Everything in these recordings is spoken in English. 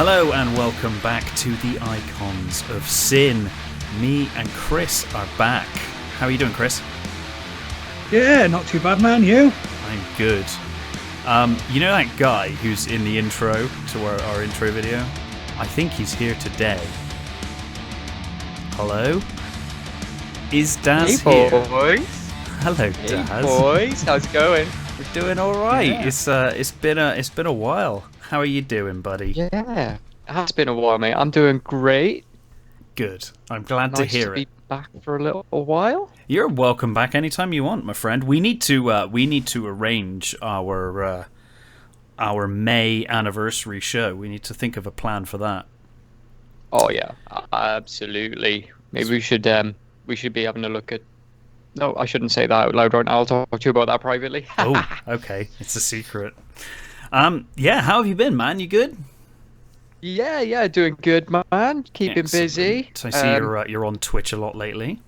Hello and welcome back to the Icons of Sin. Me and Chris are back. How are you doing, Chris? Yeah, not too bad, man. You? I'm good. You know that guy who's in the intro to our intro video? I think he's here today. Hello? Is Daz hey, here? Boys. Hello, Hey, Daz. boys. How's it going? We're doing all right. Yeah. It's been a while. How are you doing, buddy? Yeah, it has been a while, mate. I'm doing great. Good. I'm glad Nice to hear be it. back for a little while. You're welcome back anytime you want, my friend. We need to arrange our May anniversary show. We need to think of a plan for that. Oh yeah, absolutely. Maybe we should be having a look at. No, I shouldn't say that out loud right now. I'll talk to you about that privately. Oh, okay. It's a secret. Yeah. How have you been, man? You good? Yeah, doing good, man. Keeping busy. So I see you're on Twitch a lot lately.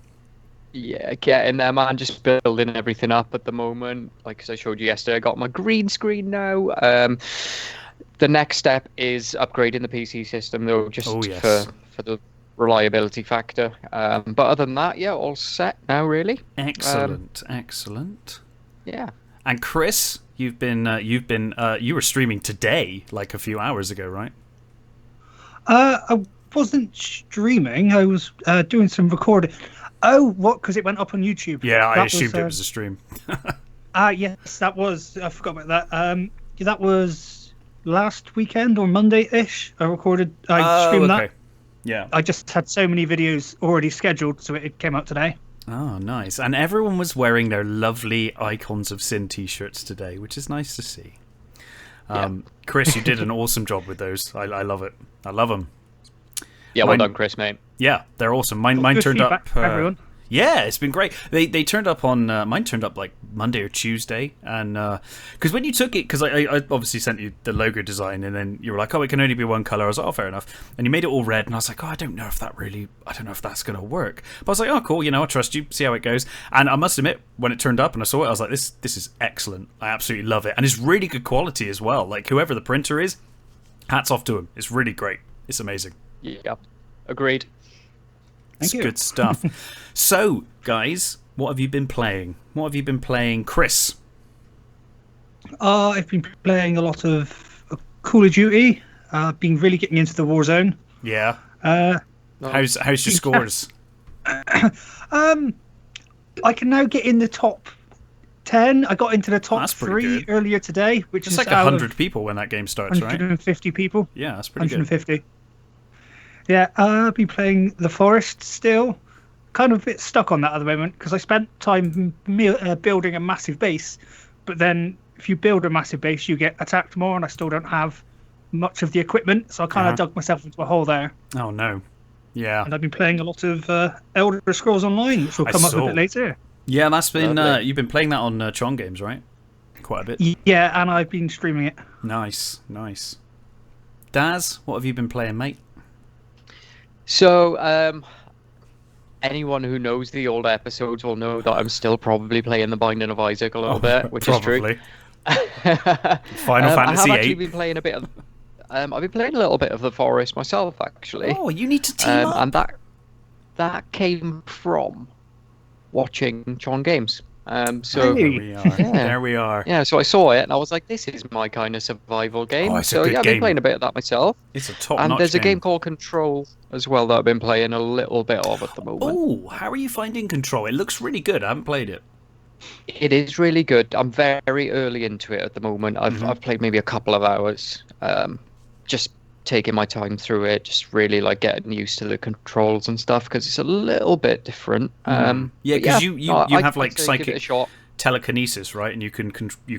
Yeah, getting there, man. Just building everything up at the moment. Like as I showed you yesterday, I got my green screen now. The next step is upgrading the PC system, though, just for the reliability factor. But other than that, yeah, all set now, really. Excellent. Yeah. And Chris, you were streaming today, like a few hours ago, right? I wasn't streaming. I was doing some recording. Oh, what? Because it went up on YouTube. Yeah, I That assumed it was a stream. Yes, that was. I forgot about that. That was last weekend or Monday-ish. I streamed that. Yeah. I just had so many videos already scheduled, so it came out today. Oh, nice. And everyone was wearing their lovely Icons of Sin t-shirts today, which is nice to see. Chris, you did an awesome job with those. I love it. I love them. Yeah, well done, Chris, mate. Yeah, they're awesome. Mine Good turned up. everyone. Yeah, it's been great. They turned up on mine turned up like Monday or Tuesday, and because when you took it, because I obviously sent you the logo design, and then you were like, oh, it can only be one color. I was like, oh, fair enough. And you made it all red, and I was like, oh, I don't know if that's gonna work. But I was like, oh, cool, I trust you. See how it goes. And I must admit, when it turned up and I saw it, I was like, this is excellent. I absolutely love it, and it's really good quality as well. Like whoever the printer is, hats off to him. It's really great. It's amazing. Yeah, agreed. It's good stuff. So, guys, what have you been playing? Chris? I've been playing a lot of Call of Duty. Been really getting into the Warzone. Yeah. Nice. How's your scores? I can now get in the top 10. I got into the top 3 earlier today, which it's is like 100 people when that game starts, 150 right? people. Yeah, that's pretty 150. Good. Yeah, I've been playing The Forest still. Kind of a bit stuck on that at the moment because I spent time building a massive base. But then if you build a massive base, you get attacked more, and I still don't have much of the equipment. So I kind of dug myself into a hole there. Oh, no. Yeah. And I've been playing a lot of Elder Scrolls Online, which will come up a bit later. Yeah, that's been you've been playing that on Tron Games, right? Quite a bit. Yeah, and I've been streaming it. Nice. Daz, what have you been playing, mate? So, anyone who knows the old episodes will know that I'm still probably playing The Binding of Isaac a little bit, which is true. Final Fantasy I have actually VIII. been playing a bit of. I've been playing a little bit of The Forest myself, actually. Oh, you need to team up. And that came from watching Tron Games. So There we are. Yeah, so I saw it and I was like, this is my kind of survival game. It's a good I've been playing a bit of that myself. It's a top-notch And there's a game game called Control as well that I've been playing a little bit of at the moment. Oh, how are you finding Control? It looks really good. I haven't played it. It is really good. I'm very early into it at the moment. I've played maybe a couple of hours. Just taking my time through it, just really like getting used to the controls and stuff because it's a little bit different. Because you have like I'd say give it a psychic shot. telekinesis, right? And you can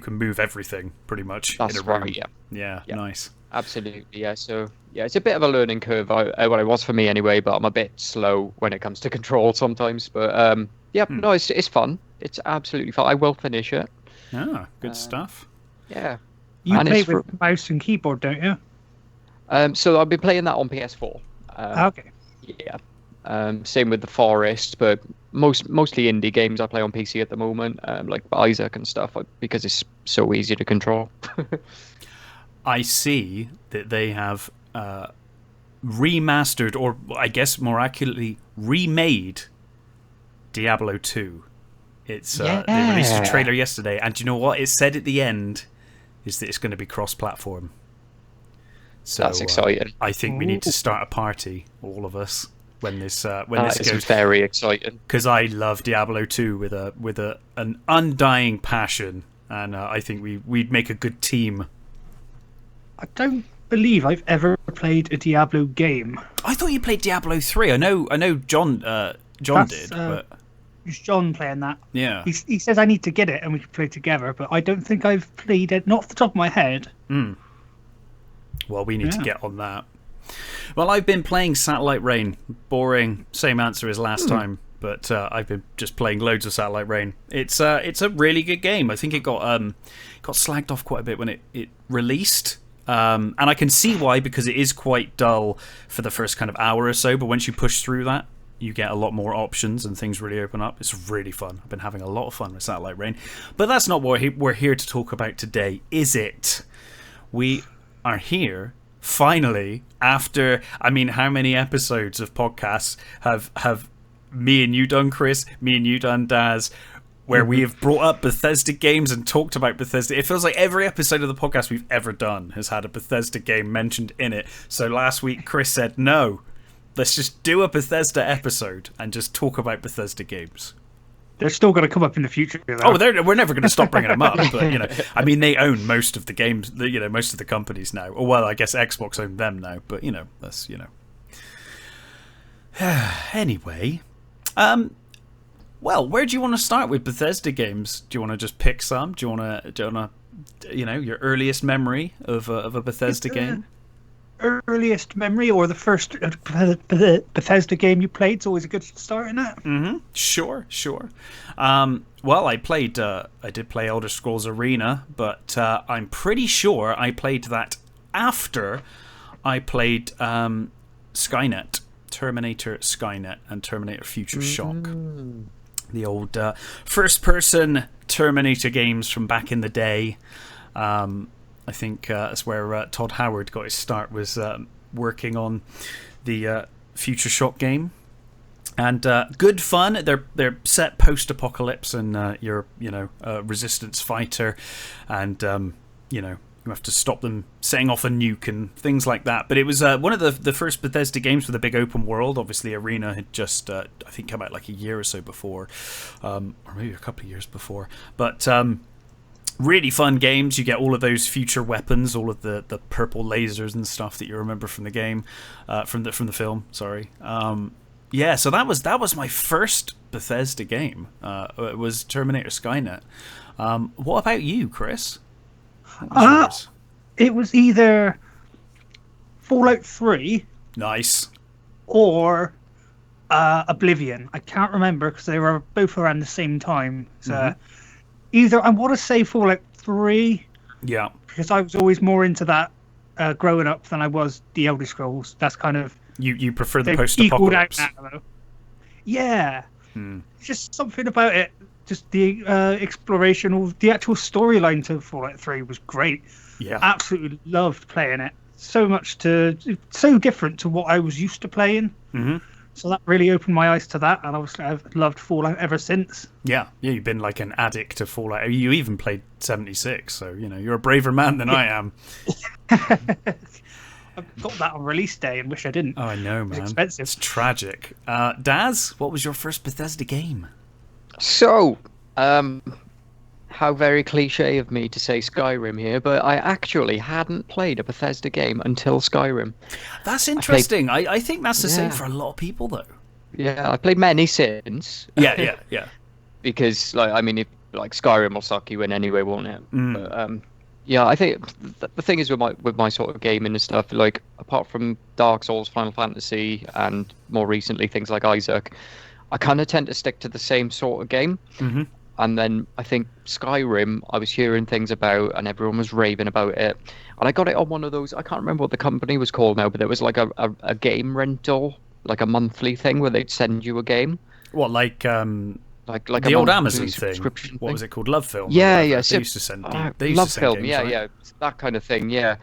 move everything pretty much. That's in a room. right. Yeah. Nice. Absolutely, yeah. So yeah, it's a bit of a learning curve. Well, it was for me anyway, but I'm a bit slow when it comes to control sometimes. But no, it's fun. It's absolutely fun. I will finish it. Ah, good stuff. Yeah. You And play it's with mouse and keyboard, don't you? So I've been playing that on PS4. Okay. Yeah. Same with The Forest, but mostly indie games I play on PC at the moment, like Isaac and stuff, because it's so easy to control. I see that they have remastered, or I guess more accurately, remade Diablo 2. It's they released a trailer yesterday, and do you know what it said at the end is that it's going to be cross-platform. So that's exciting. I think we need to start a party, all of us, when this goes. Very exciting, because I love Diablo 2 with an undying passion, and I think we'd make a good team. I don't believe I've ever played a Diablo game. I thought you played Diablo 3. I know John did, but it's John playing that. Yeah. He says I need to get it and we can play together, but I don't think I've played it, not off the top of my head. Well, we need to get on that. Well, I've been playing Satellite Rain. Boring, same answer as last time, but I've been just playing loads of Satellite Rain. It's a really good game. I think it got slagged off quite a bit when it released. And I can see why, because it is quite dull for the first kind of hour or so, but once you push through that, you get a lot more options and things really open up. It's really fun. I've been having a lot of fun with Satellite Rain. But that's not what we're here to talk about today, is it? We are here, finally, after, I mean, how many episodes of podcasts have me and you done, Chris, me and you done, Daz, where we have brought up Bethesda games and talked about Bethesda. It feels like every episode of the podcast we've ever done has had a Bethesda game mentioned in it. So last week, Chris said, no, let's just do a Bethesda episode and just talk about Bethesda games. They're still going to come up in the future, though. Oh, we're never going to stop bringing them up. But, I mean, they own most of the games, most of the companies now. Or, well, I guess Xbox own them now. But, that's, Anyway, well, where do you want to start with Bethesda games? Do you want to just pick some? Do you want to, your earliest memory of a Bethesda game? Earliest memory, or the first Bethesda game you played? It's always a good start in that. Sure. Well, I did play Elder Scrolls Arena, but I'm pretty sure I played that after I played Skynet, Terminator Skynet, and Terminator Future Shock. The old first-person Terminator games from back in the day. I think that's where Todd Howard got his start, was working on the Future Shock game. And good fun. They're set post-apocalypse, and you're a resistance fighter, and you have to stop them setting off a nuke and things like that. But it was one of the first Bethesda games with a big open world. Obviously, Arena had just I think come out like a year or so before, or maybe a couple of years before. But really fun games. You get all of those future weapons, all of the purple lasers and stuff that you remember from the game, from the film. Sorry. So that was my first Bethesda game. It was Terminator Skynet. What about you, Chris? It was either Fallout 3. Nice. Or Oblivion. I can't remember because they were both around the same time. So either I want to say Fallout 3. Yeah. Because I was always more into that growing up than I was the Elder Scrolls. That's kind of... You prefer the post-apocalypse? Yeah. It's just something about it. Just the exploration, or the actual storyline to Fallout 3 was great. Yeah. Absolutely loved playing it. So different to what I was used to playing. So that really opened my eyes to that, and obviously I've loved Fallout ever since. Yeah, you've been like an addict to Fallout. You even played 76, so you're a braver man than I am. I got that on release day and wish I didn't. Oh, I know, man. It's expensive. It's tragic. Daz, what was your first Bethesda game? So, how very cliche of me to say Skyrim here, but I actually hadn't played a Bethesda game until Skyrim. That's interesting. I think that's the same for a lot of people, though. Yeah, I played many since. Yeah. Because, Skyrim will suck you in anyway, won't it? But, I think the thing is with my sort of gaming and stuff, like, apart from Dark Souls, Final Fantasy, and more recently things like Isaac, I kind of tend to stick to the same sort of game. And then I think Skyrim, I was hearing things about, and everyone was raving about it. And I got it on one of those, I can't remember what the company was called now, but there was like a game rental, like a monthly thing where they'd send you a game. What, like the old Amazon thing? What was it called? Love Film? Yeah. They used to send Love Film, games, yeah, right? that kind of thing, yeah.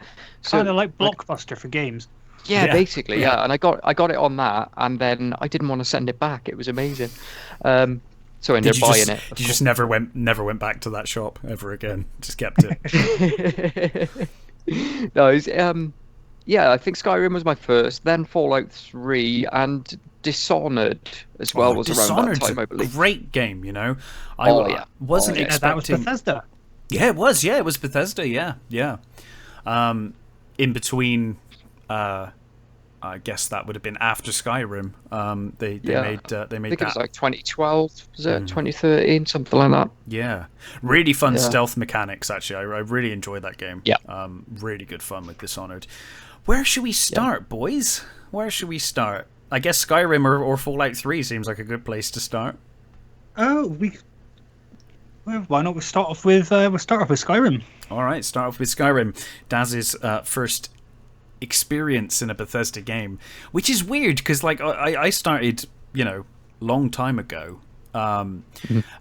Kind of like Blockbuster for games. Yeah, basically, yeah. And I got it on that, and then I didn't want to send it back. It was amazing. So I ended up buying it. You just never went back to that shop ever again. Just kept it. No, it's, yeah, I think Skyrim was my first, then Fallout 3, and Dishonored as well was around that time, I believe. Great game, you know. Wasn't expecting. That was Bethesda. Yeah, it was. Yeah, it was Bethesda. Yeah. In between, I guess that would have been after Skyrim. They made I think that. it was like 2012, was it 2013, something like that. Yeah, really fun stealth mechanics. Actually, I really enjoyed that game. Yeah, really good fun with Dishonored. Where should we start, boys? Where should we start? I guess Skyrim or Fallout 3 seems like a good place to start. Oh, why not? We'll start off with Skyrim. All right, start off with Skyrim. Daz's first experience in a Bethesda game, which is weird because like I started, long time ago, and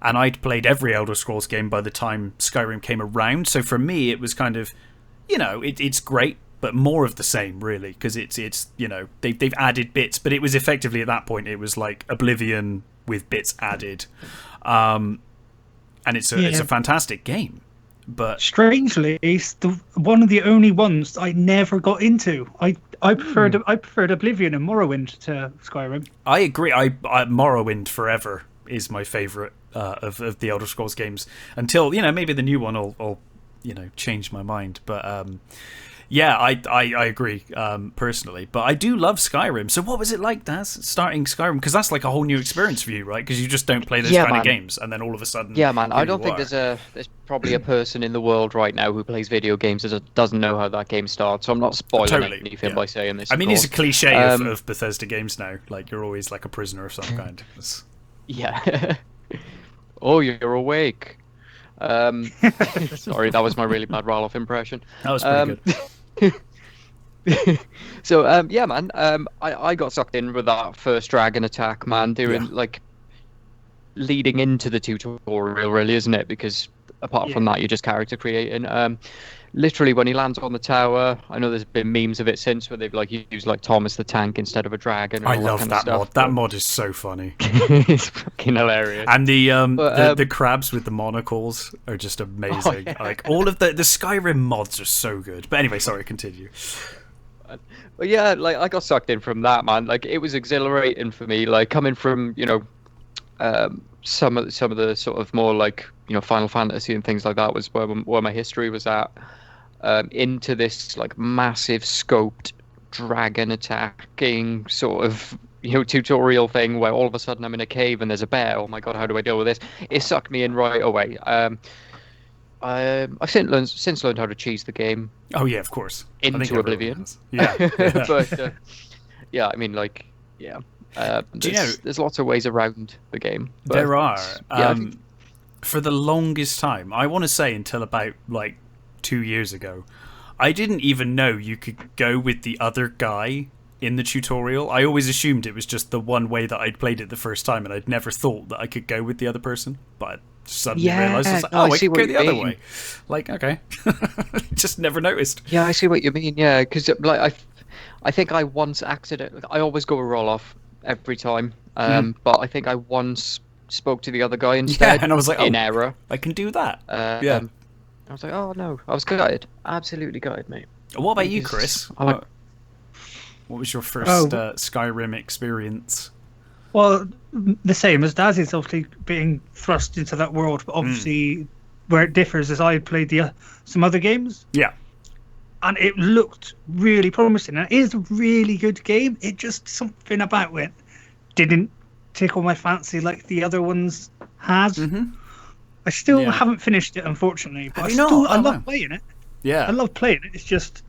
I'd played every Elder Scrolls game by the time Skyrim came around. So for me, it was kind of, it's great, but more of the same, really, because it's they've added bits, but it was effectively at that point it was like Oblivion with bits added, and it's a fantastic game. But strangely, it's one of the only ones I never got into. I preferred Oblivion and Morrowind to Skyrim. I agree. Morrowind forever is my favorite of the Elder Scrolls games until maybe the new one will change my mind. But yeah, I agree personally, but I do love Skyrim. So what was it like, Daz, starting Skyrim? Because that's like a whole new experience for you, right? Because you just don't play those kind of games, and then all of a sudden, yeah, man. I don't think there's probably a person in the world right now who plays video games that doesn't know how that game starts. So I'm not spoiling anything by saying this. I mean, it's a cliche of Bethesda games now. Like you're always like a prisoner of some kind. Yeah. Oh, you're awake. Sorry, that was my really bad Ralof impression. That was pretty good. So yeah, man, I got sucked in with that first dragon attack, man, leading into the tutorial, really, isn't it? Because apart from that, you're just character creating. Literally, when he lands on the tower, I know there's been memes of it since where they've like used like Thomas the Tank instead of a dragon. And I love that mod. That mod is so funny. It's fucking hilarious. And the crabs with the monocles are just amazing. Oh, yeah. Like all of the Skyrim mods are so good. But anyway, sorry, continue. But yeah, like I got sucked in from that, man. Like it was exhilarating for me. Like coming from some of the sort of more like Final Fantasy and things like that was where my history was at. Into this like massive scoped dragon attacking sort of tutorial thing where all of a sudden I'm in a cave and there's a bear. Oh my god, how do I deal with this? It sucked me in right away. I've since learned how to cheese the game. Oh yeah, of course. Into Oblivion. Yeah. But yeah, I mean like yeah. There's lots of ways around the game. There are. For the longest time, I want to say until about like 2 years ago, I didn't even know you could go with the other guy in the tutorial. I always assumed it was just the one way that I'd played it the first time, and I'd never thought that I could go with the other person. But I suddenly realised, I could go the other way. Like, okay. Just never noticed. Yeah, I see what you mean, yeah. Because like, I think I once accidentally... I always go a roll-off every time. But I think I once spoke to the other guy instead. Yeah, and I was like, in error. I can do that. Yeah. I was like, oh no, I was gutted. Absolutely gutted, mate. What about you, Chris? What was your first Skyrim experience? Well, the same as Daz is obviously being thrust into that world, but obviously where it differs is I played some other games. Yeah. And it looked really promising. And it is a really good game. It just something about it didn't tickle my fancy like the other ones has. I still haven't finished it, unfortunately, but I love playing it. Yeah, I love playing it. It's just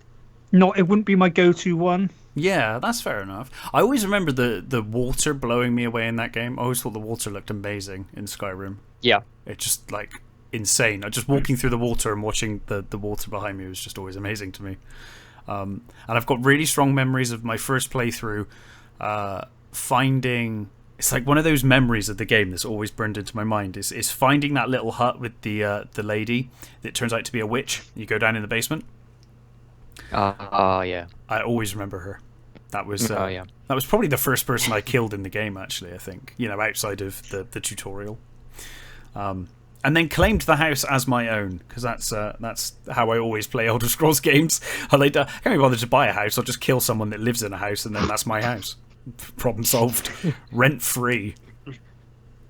it wouldn't be my go-to one. Yeah, that's fair enough. I always remember the water blowing me away in that game. I always thought the water looked amazing in Skyrim. Yeah, it's just like insane. Just walking through the water and watching the water behind me was just always amazing to me. And I've got really strong memories of my first playthrough, finding. It's like one of those memories of the game that's always burned into my mind is finding that little hut with the lady that turns out to be a witch. You go down in the basement. Yeah. I always remember her. That was yeah. that was probably the first person I killed in the game. Actually, I think outside of the tutorial, and then claimed the house as my own because that's how I always play Elder Scrolls games. I can't be bothered to buy a house. I'll just kill someone that lives in a house, and then that's my house. Problem solved. Rent free. A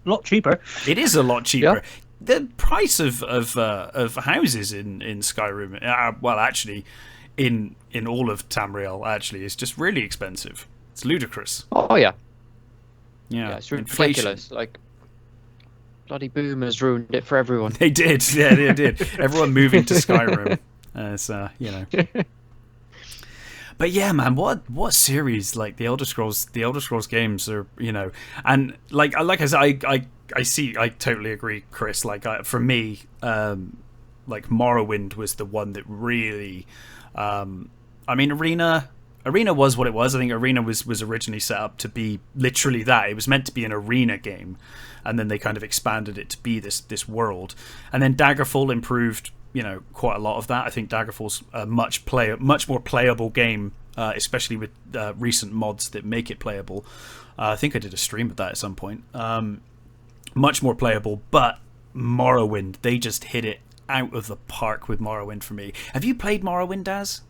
lot cheaper. It is a lot cheaper. Yeah. The price of houses in Skyrim, well, actually, in all of Tamriel, actually, is just really expensive. It's ludicrous. Oh yeah. Yeah, Yeah, it's inflation. ridiculous. Like, bloody boomers ruined it for everyone. They did. Yeah, they did. Everyone moving to Skyrim. But yeah, man, what series like the Elder Scrolls games are, and like I said, I totally agree, Chris. Like for me, like Morrowind was the one that really, Arena was what it was. I think Arena was originally set up to be literally that. It was meant to be an arena game, and then they kind of expanded it to be this world. And then Daggerfall improved, quite a lot of that. I think Daggerfall's a much more playable game, especially with recent mods that make it playable. I think I did a stream of that at some point. Much more playable, but Morrowind, they just hit it out of the park with Morrowind for me. Have you played Morrowind, Daz?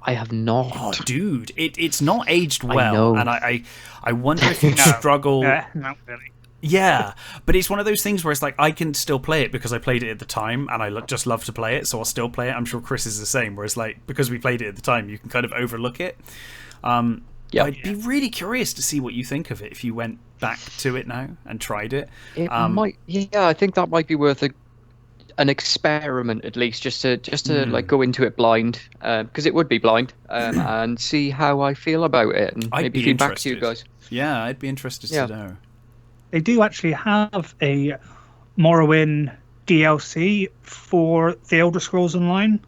I have not. Oh, dude, it's not aged I well, know. and I wonder if you struggle. Not really. Yeah, but it's one of those things where it's like I can still play it because I played it at the time, and I just love to play it, so I'll still play it. I'm sure Chris is the same, where it's like because we played it at the time, you can kind of overlook it. Yeah. I'd be really curious to see what you think of it if you went back to it now and tried it. It might. Yeah, I think that might be worth an experiment at least, just to like go into it blind, because it would be blind, and see how I feel about it, and I'd maybe be feedback to you interested. guys. Yeah, I'd be interested Yeah. to know. They do actually have a Morrowind DLC for the Elder Scrolls Online.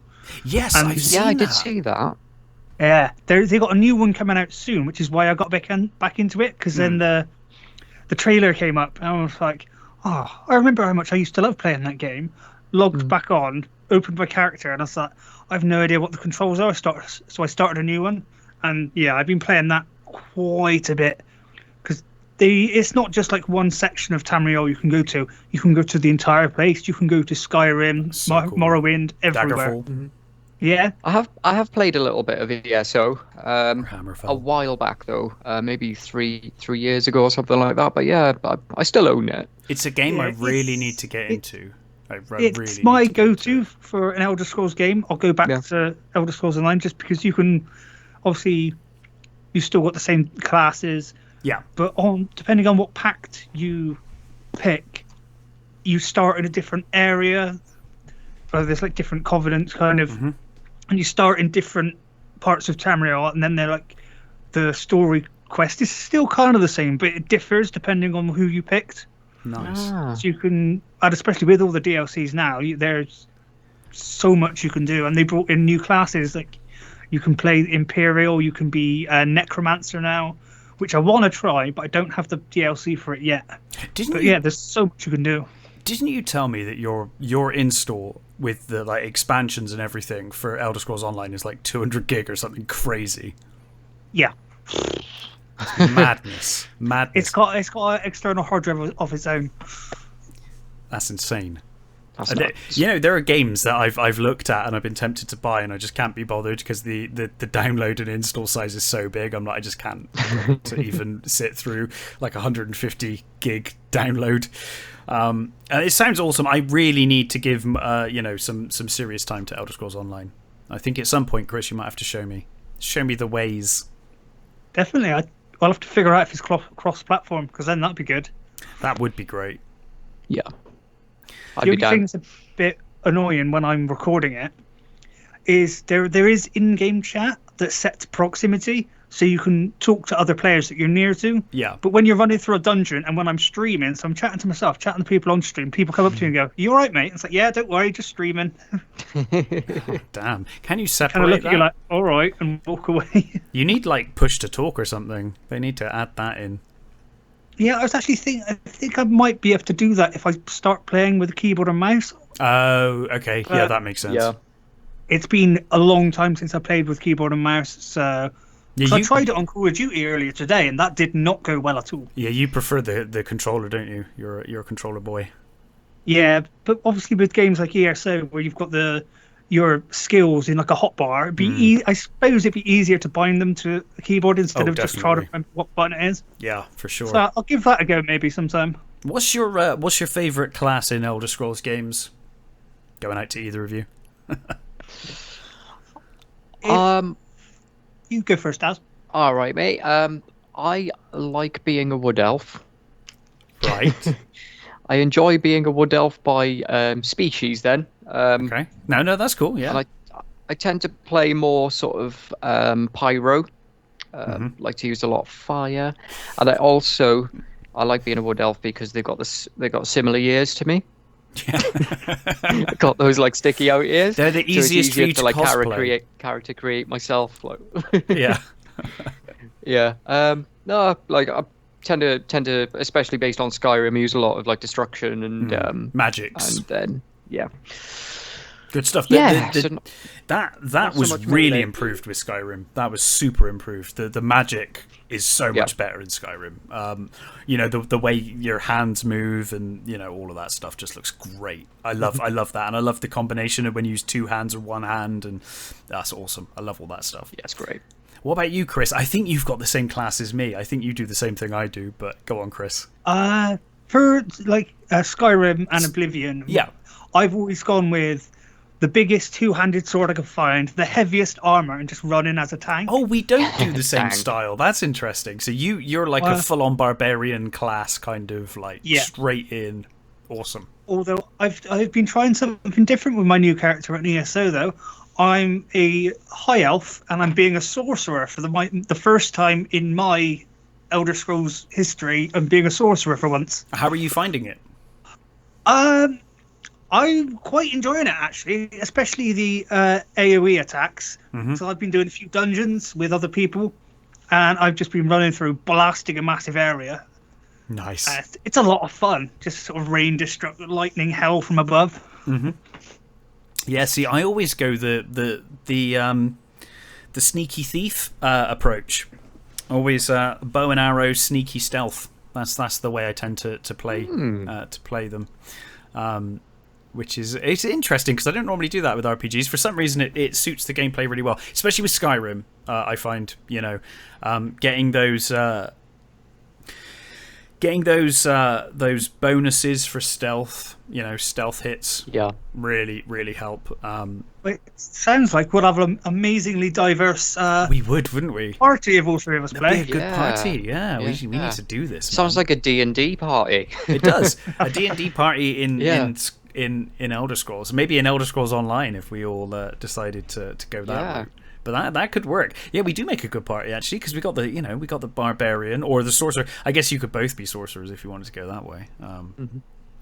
Yes, And- I've seen Yeah, I did that. see that. Yeah, they got a new one coming out soon, which is why I got back into it, because then the trailer came up, and I was like, oh, I remember how much I used to love playing that game. Logged back on, opened my character, and I thought, I have no idea what the controls are. So I started a new one, and yeah, I've been playing that quite a bit, because it's not just like one section of Tamriel you can go to. You can go to the entire place. You can go to Skyrim, So cool. Morrowind, everywhere. Daggerfall, Yeah, I have played a little bit of ESO, a Hammerfell. while back though, maybe three years ago or something like that. But yeah, I still own it. It's a game I Yeah, really it's- need to get into. it's really my need to get into go-to it. for an Elder Scrolls game. I'll go back Yeah. to Elder Scrolls Online just because you can, obviously, you still got the same classes, Yeah, but depending on what pact you pick, you start in a different area. Or there's like different covenants, kind of, and you start in different parts of Tamriel, and then they're like the story quest is still kind of the same, but it differs depending on who you picked. nice. So you can, and especially with all the DLCs now, there's so much you can do, and they brought in new classes. Like you can play Imperial, you can be a Necromancer now, which I want to try, but I don't have the DLC for it yet. Didn't But you? yeah, there's so much you can do. Didn't you tell me that your install with the like expansions and everything for Elder Scrolls Online is like 200 gig or something crazy? Yeah, Madness. it's got an external hard drive of its own. That's insane. That's And nuts. there are games that I've looked at and I've been tempted to buy, and I just can't be bothered because the download and install size is so big. I'm like, I just can't to even sit through like 150 gig download. And it sounds awesome. I really need to give some serious time to Elder Scrolls Online. I think at some point, Chris, you might have to show me the ways. Definitely, I'll have to figure out if it's cross-platform, because then that'd be good. That would be great. Yeah, I'd The be only down. thing that's a bit annoying when I'm recording it is there is in-game chat that's set to proximity, so you can talk to other players that you're near to. Yeah. But when you're running through a dungeon and when I'm streaming, so I'm chatting to myself, chatting to people on stream, people come up to me and go, "You all right, mate?" It's like, "Yeah, don't worry, just streaming." Damn. Can you Kind separate of look that? at you like, "All right," and walk away. You need like push to talk or something. They need to add that in. Yeah, I was actually I think I might be able to do that if I start playing with a keyboard and mouse. Oh, okay. Yeah, that makes sense. Yeah, It's been a long time since I played with keyboard and mouse, so Yeah, So I tried it on Call of Duty earlier today, and that did not go well at all. Yeah, you prefer the controller, don't you? You're a controller boy. Yeah, but obviously with games like ESO, where you've got your skills in like a hotbar, I suppose it'd be easier to bind them to the keyboard instead of just trying to remember what button it is. Yeah, for sure. So I'll give that a go maybe sometime. What's your favorite class in Elder Scrolls games? Going out to either of you. You go first, Daz. All right, mate. I like being a wood elf. Right. I enjoy being a wood elf by species. Then. Okay. No, that's cool. Yeah. And I tend to play more sort of pyro. Like to use a lot of fire, and I like being a wood elf because they've got similar ears to me. Yeah. Got those like sticky out ears. They're the easiest so it's for you to like cosplay. create myself. Like. Yeah. Yeah. No, like I tend to, especially based on Skyrim, use a lot of like destruction and magics, and then good stuff. Yeah. That was much really melee. improved with Skyrim. That was super improved. The magic is so much better in Skyrim. The way your hands move and all of that stuff just looks great. I love that, and I love the combination of when you use two hands or one hand, and that's awesome. I love all that stuff. Yeah, it's great. What about you, Chris? I think you've got the same class as me. I think you do the same thing I do, but go on, Chris. For like Skyrim and Oblivion, I've always gone with the biggest two-handed sword I could find, the heaviest armor, and just running as a tank. Oh, we don't do the same style. That's interesting. So you're like a full-on barbarian class, kind of like straight in. Awesome. Although I've been trying something different with my new character at ESO though. I'm a high elf, and I'm being a sorcerer for the first time in my Elder Scrolls history. I'm being a sorcerer for once. How are you finding it? I'm quite enjoying it actually, especially the AoE attacks. So I've been doing a few dungeons with other people, and I've just been running through blasting a massive area. Nice. It's a lot of fun, just sort of rain destruct, lightning hell from above. Yeah, see, I always go the sneaky thief approach. Always bow and arrow, sneaky stealth. That's the way I tend to play them. Which is it's interesting because I don't normally do that with RPGs. For some reason, it suits the gameplay really well, especially with Skyrim. I find getting those bonuses for stealth, stealth hits. Yeah, really help. It sounds like we'll have an amazingly diverse. We wouldn't we? Party of all three of us play. It'd be a good party. Yeah, we need to do this. Sounds like a D&D party. It does. A D&D party in Elder Scrolls. Maybe in Elder Scrolls Online if we all decided to go that route. But that could work. Yeah, we do make a good party actually because we got the barbarian or the sorcerer. I guess you could both be sorcerers if you wanted to go that way.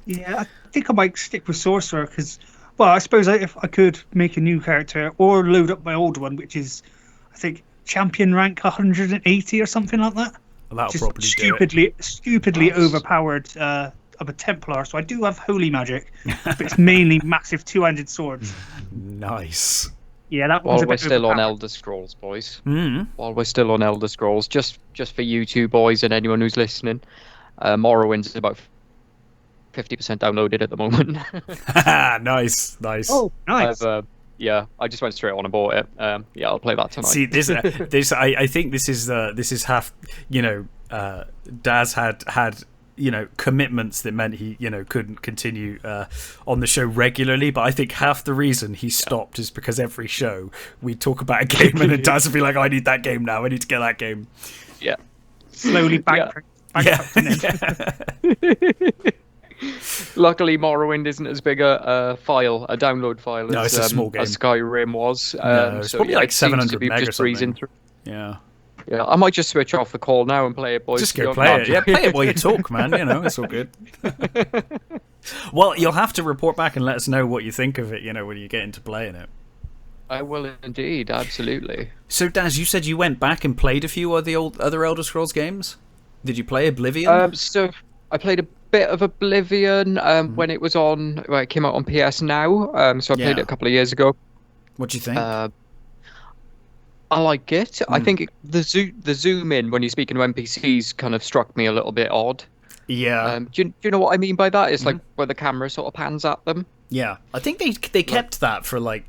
Yeah, I think I might stick with sorcerer because, well, I suppose if I could make a new character or load up my old one, which is, I think, champion rank 180 or something like that. Well, that'll just probably stupidly overpowered. I'm a Templar, so I do have holy magic, but it's mainly massive two-handed swords. Nice. Yeah, that While one's a we're bit still on overpowered. Elder Scrolls, boys. While we're still on Elder Scrolls, just for you two boys and anyone who's listening, Morrowind's about 50% downloaded at the moment. Nice. Oh, nice. I just went straight on and bought it. I'll play that tonight. See, this I think this is half. Daz had commitments that meant he couldn't continue on the show regularly, but I think half the reason he stopped is because every show we talk about a game and then Daz would be like, I need that game now, I need to get that game. Yeah, slowly bankrupting it. Luckily Morrowind isn't as big a download file No, as, it's a small game. as Skyrim was. It's probably like 700 meg or just breezing something. through. Yeah, I might just switch off the call now and play it, boys. Just go play it. Yeah, play it while you talk, man. It's all good. Well, you'll have to report back and let us know what you think of it, when you get into playing it. I will indeed, absolutely. So, Daz, you said you went back and played a few of the other Elder Scrolls games? Did you play Oblivion? So, I played a bit of Oblivion when it came out on PS Now. So I played it a couple of years ago. What do you think? I like it. I think the zoom in when you're speaking to NPCs kind of struck me a little bit odd. Yeah. Do you know what I mean by that? It's like where the camera sort of pans at them. Yeah, I think they kept that for like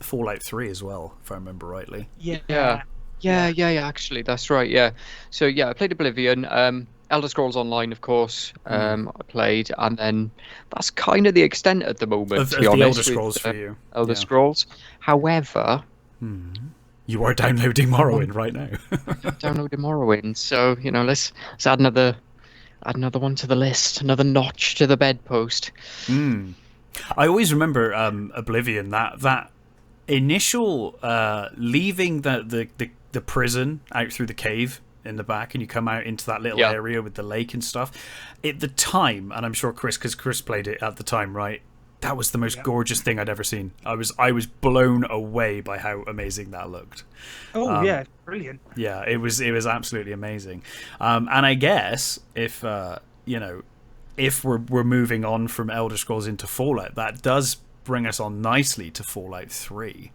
Fallout 3 as well, if I remember rightly. Yeah. Actually, that's right. Yeah. So yeah, I played Oblivion. Elder Scrolls Online, of course. I played, and then that's kind of the extent at the moment. Of to be the honest, Elder Scrolls with, for you. Elder Scrolls. However, You are downloading Morrowind right now. downloading Morrowind. So let's add another one to the list, another notch to the bedpost. I always remember Oblivion, that initial leaving the prison out through the cave in the back, and you come out into that little area with the lake and stuff. At the time, and I'm sure because Chris played it at the time, right? That was the most gorgeous thing I'd ever seen. I was blown away by how amazing that looked. Oh yeah, brilliant. Yeah, it was absolutely amazing. And I guess if if we're moving on from Elder Scrolls into Fallout, that does bring us on nicely to Fallout 3.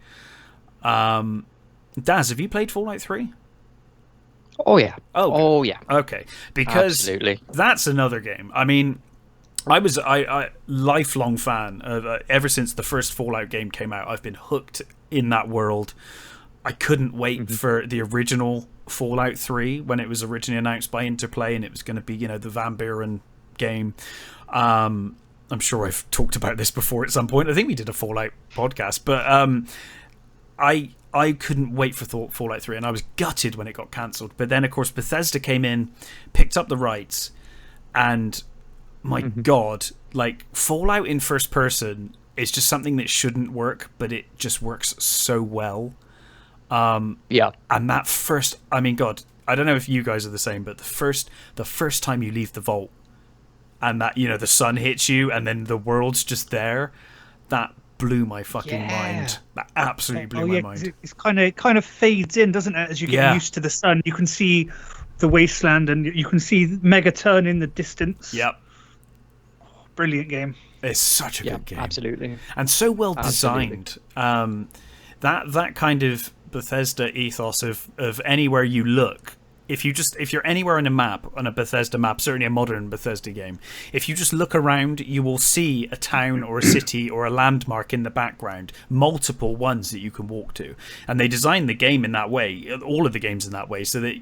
Daz, have you played Fallout 3? Oh yeah. Oh yeah. Okay, because absolutely, that's another game. I mean, I lifelong fan of ever since the first Fallout game came out. I've been hooked in that world. I couldn't wait for the original Fallout 3 when it was originally announced by Interplay, and it was going to be the Van Buren game. I'm sure I've talked about this before at some point. I think we did a Fallout podcast, but I couldn't wait for Fallout 3, and I was gutted when it got cancelled. But then, of course, Bethesda came in, picked up the rights, and my God, like, Fallout in first person is just something that shouldn't work, but it just works so well. And that first, I mean, God, I don't know if you guys are the same, but the first time you leave the vault, and that the sun hits you, and then the world's just there, that blew my fucking mind. That absolutely blew my mind. It's kind of fades in, doesn't it? As you get used to the sun, you can see the wasteland, and you can see Megaton in the distance. Yep. Brilliant game. It's such a good game. Absolutely. And so well designed. That kind of Bethesda ethos of anywhere you look. If you're anywhere on a map, on a Bethesda map, certainly a modern Bethesda game, if you just look around, you will see a town or a city or a landmark in the background, multiple ones that you can walk to. And they designed the game in that way, all of the games in that way, so that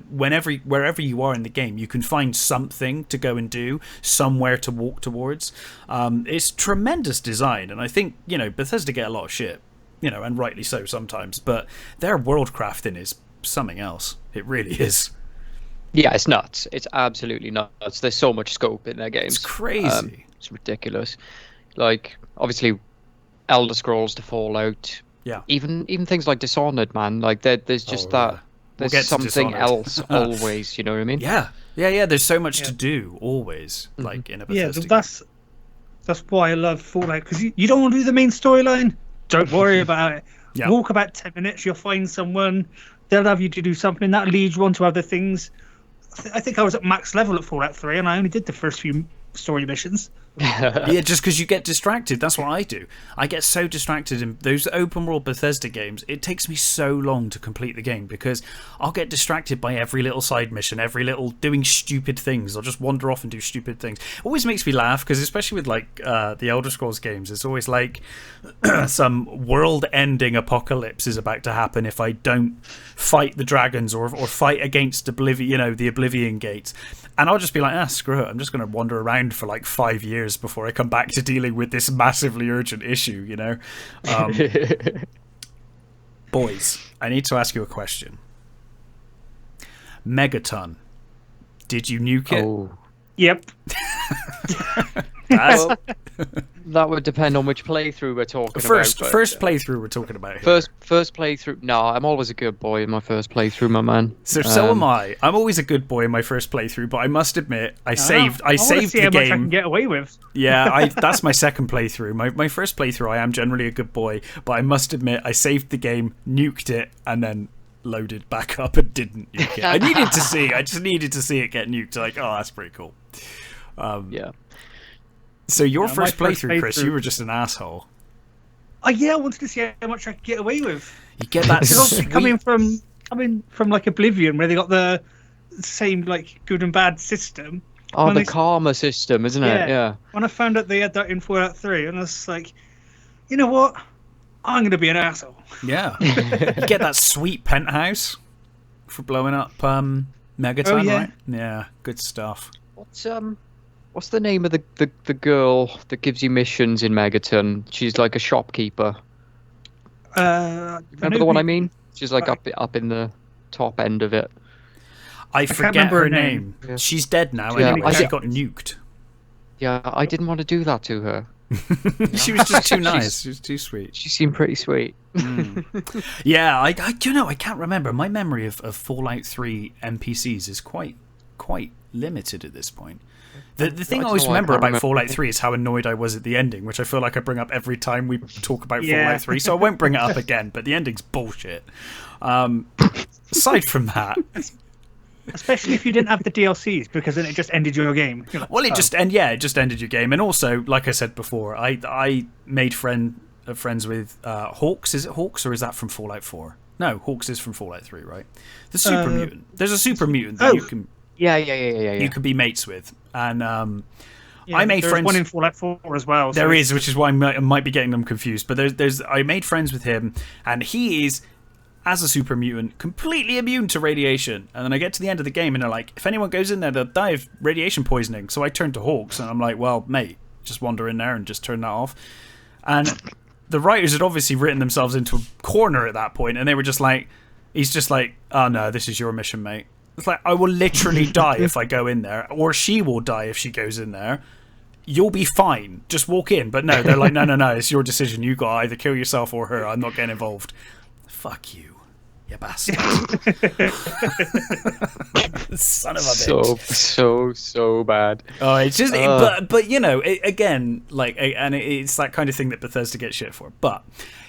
wherever you are in the game, you can find something to go and do, somewhere to walk towards. It's tremendous design, and I think Bethesda get a lot of shit, and rightly so sometimes, but their world crafting is something else. It really is. Yeah, it's nuts. It's absolutely nuts. There's so much scope in their games. It's crazy. It's ridiculous. Like, obviously, Elder Scrolls to Fallout. Yeah. Even things like Dishonored, man. Like, there's just that. There's something else always. You know what I mean? Yeah. There's so much to do always, like in a Bethesda game. That's why I love Fallout, because you don't want to do the main storyline. Don't worry about it. Yeah. Walk about 10 minutes, you'll find someone. They'll have you to do something that leads you on to other things. I think I was at max level at Fallout 3, and I only did the first few story missions. Yeah, just because you get distracted. That's what I do. I get so distracted in those open world Bethesda games. It takes me so long to complete the game because I'll get distracted by every little side mission, every little doing stupid things. I'll just wander off and do stupid things. It always makes me laugh because, especially with like the Elder Scrolls games, it's always like some world-ending apocalypse is about to happen if I don't fight the dragons or fight against Oblivion, the Oblivion Gates. And I'll just be like, screw it. I'm just going to wander around for like 5 years before I come back to dealing with this massively urgent issue, Boys, I need to ask you a question. Megaton. Did you nuke it? Oh. Yep. Well, that would depend on which playthrough we're talking about. First playthrough we're talking about here. First playthrough. No, I'm always a good boy in my first playthrough, my man. So am I. I'm always a good boy in my first playthrough, but I must admit, I saved the see game. How much I can get away with. Yeah, that's my second playthrough. My first playthrough, I am generally a good boy, but I must admit, I saved the game, nuked it, and then loaded back up and didn't nuke it. I just needed to see it get nuked. Like, oh, that's pretty cool. Yeah. So your first playthrough, Chris, you were just an asshole. I wanted to see how much I could get away with. You get that It's obviously sweet... coming from like Oblivion, where they got the same like good and bad system. Oh, When the they- karma system, isn't it? Yeah. When I found out they had that in Fallout 3, and I was like, you know what? I'm gonna be an asshole. Yeah. You get that sweet penthouse for blowing up Megaton, yeah. right? Yeah, good stuff. What's the name of the girl that gives you missions in Megaton? She's like a shopkeeper. Remember the one I mean? She's like up in the top end of it. I can't forget remember her her name. name. Yeah. She's dead now Yeah, anyway. I She get- got nuked. Yeah, I didn't want to do that to her. She was just too nice. She was too sweet. She seemed pretty sweet. Yeah, I do know. I can't remember. My memory of Fallout 3 NPCs is quite limited at this point. The thing I I always don't know, I remember can't about remember. Fallout 3 is how annoyed I was at the ending, which I feel like I bring up every time we talk about Yeah. Fallout 3, so I won't bring it up again, but the ending's bullshit. Aside from that, Especially if you didn't have the DLCs, because then it just ended your game. You're like, well, it oh. just ended your game, and also, like I said before, I made friends with Hawks. Is it Hawks, or is that from Fallout 4? No, Hawks is from Fallout 3, right? The super mutant. There's a super mutant that oh. you can Yeah. you can be mates with, and Yeah, I made there's friends. one in Fallout 4 as well. There so is, which is why I might be getting them confused. But I made friends with him, and he is, as a super mutant, completely immune to radiation. And then I get to the end of the game, and they're like, if anyone goes in there, they'll die of radiation poisoning. So I turn to Hawks, and I'm like, well, mate, just wander in there and just turn that off. And the writers had obviously written themselves into a corner at that point, and they were just like, he's just like, oh no, this is your mission, mate. It's like, I will literally die if I go in there, or she will die if she goes in there. You'll be fine. Just walk in. But no, they're like, no, it's your decision. You got to either kill yourself or her. I'm not getting involved. Fuck you, you bastard. Son of a bitch. So bad. Oh, it's just, but you know, again, like, and it's that kind of thing that Bethesda gets shit for. But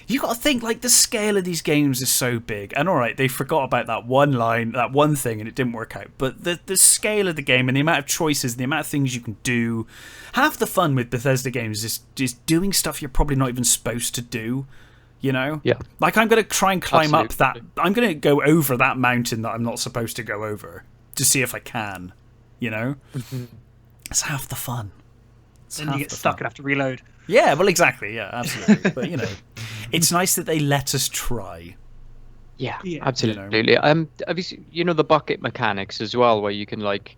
you got to think, like, the scale of these games is so big, and all right, they forgot about that one line, that one thing, and it didn't work out. But the scale of the game and the amount of choices, and the amount of things you can do, half the fun with Bethesda games is doing stuff you're probably not even supposed to do. You know? Yeah. Like, I'm going to try and climb up that. Absolutely. I'm going to go over that mountain that I'm not supposed to go over to see if I can. You know? It's half the fun. Then you get stuck and have to reload. Yeah, well, exactly. Yeah, absolutely. But, you know, it's nice that they let us try. Yeah, Yeah. absolutely. Have you seen, the bucket mechanics as well, where you can like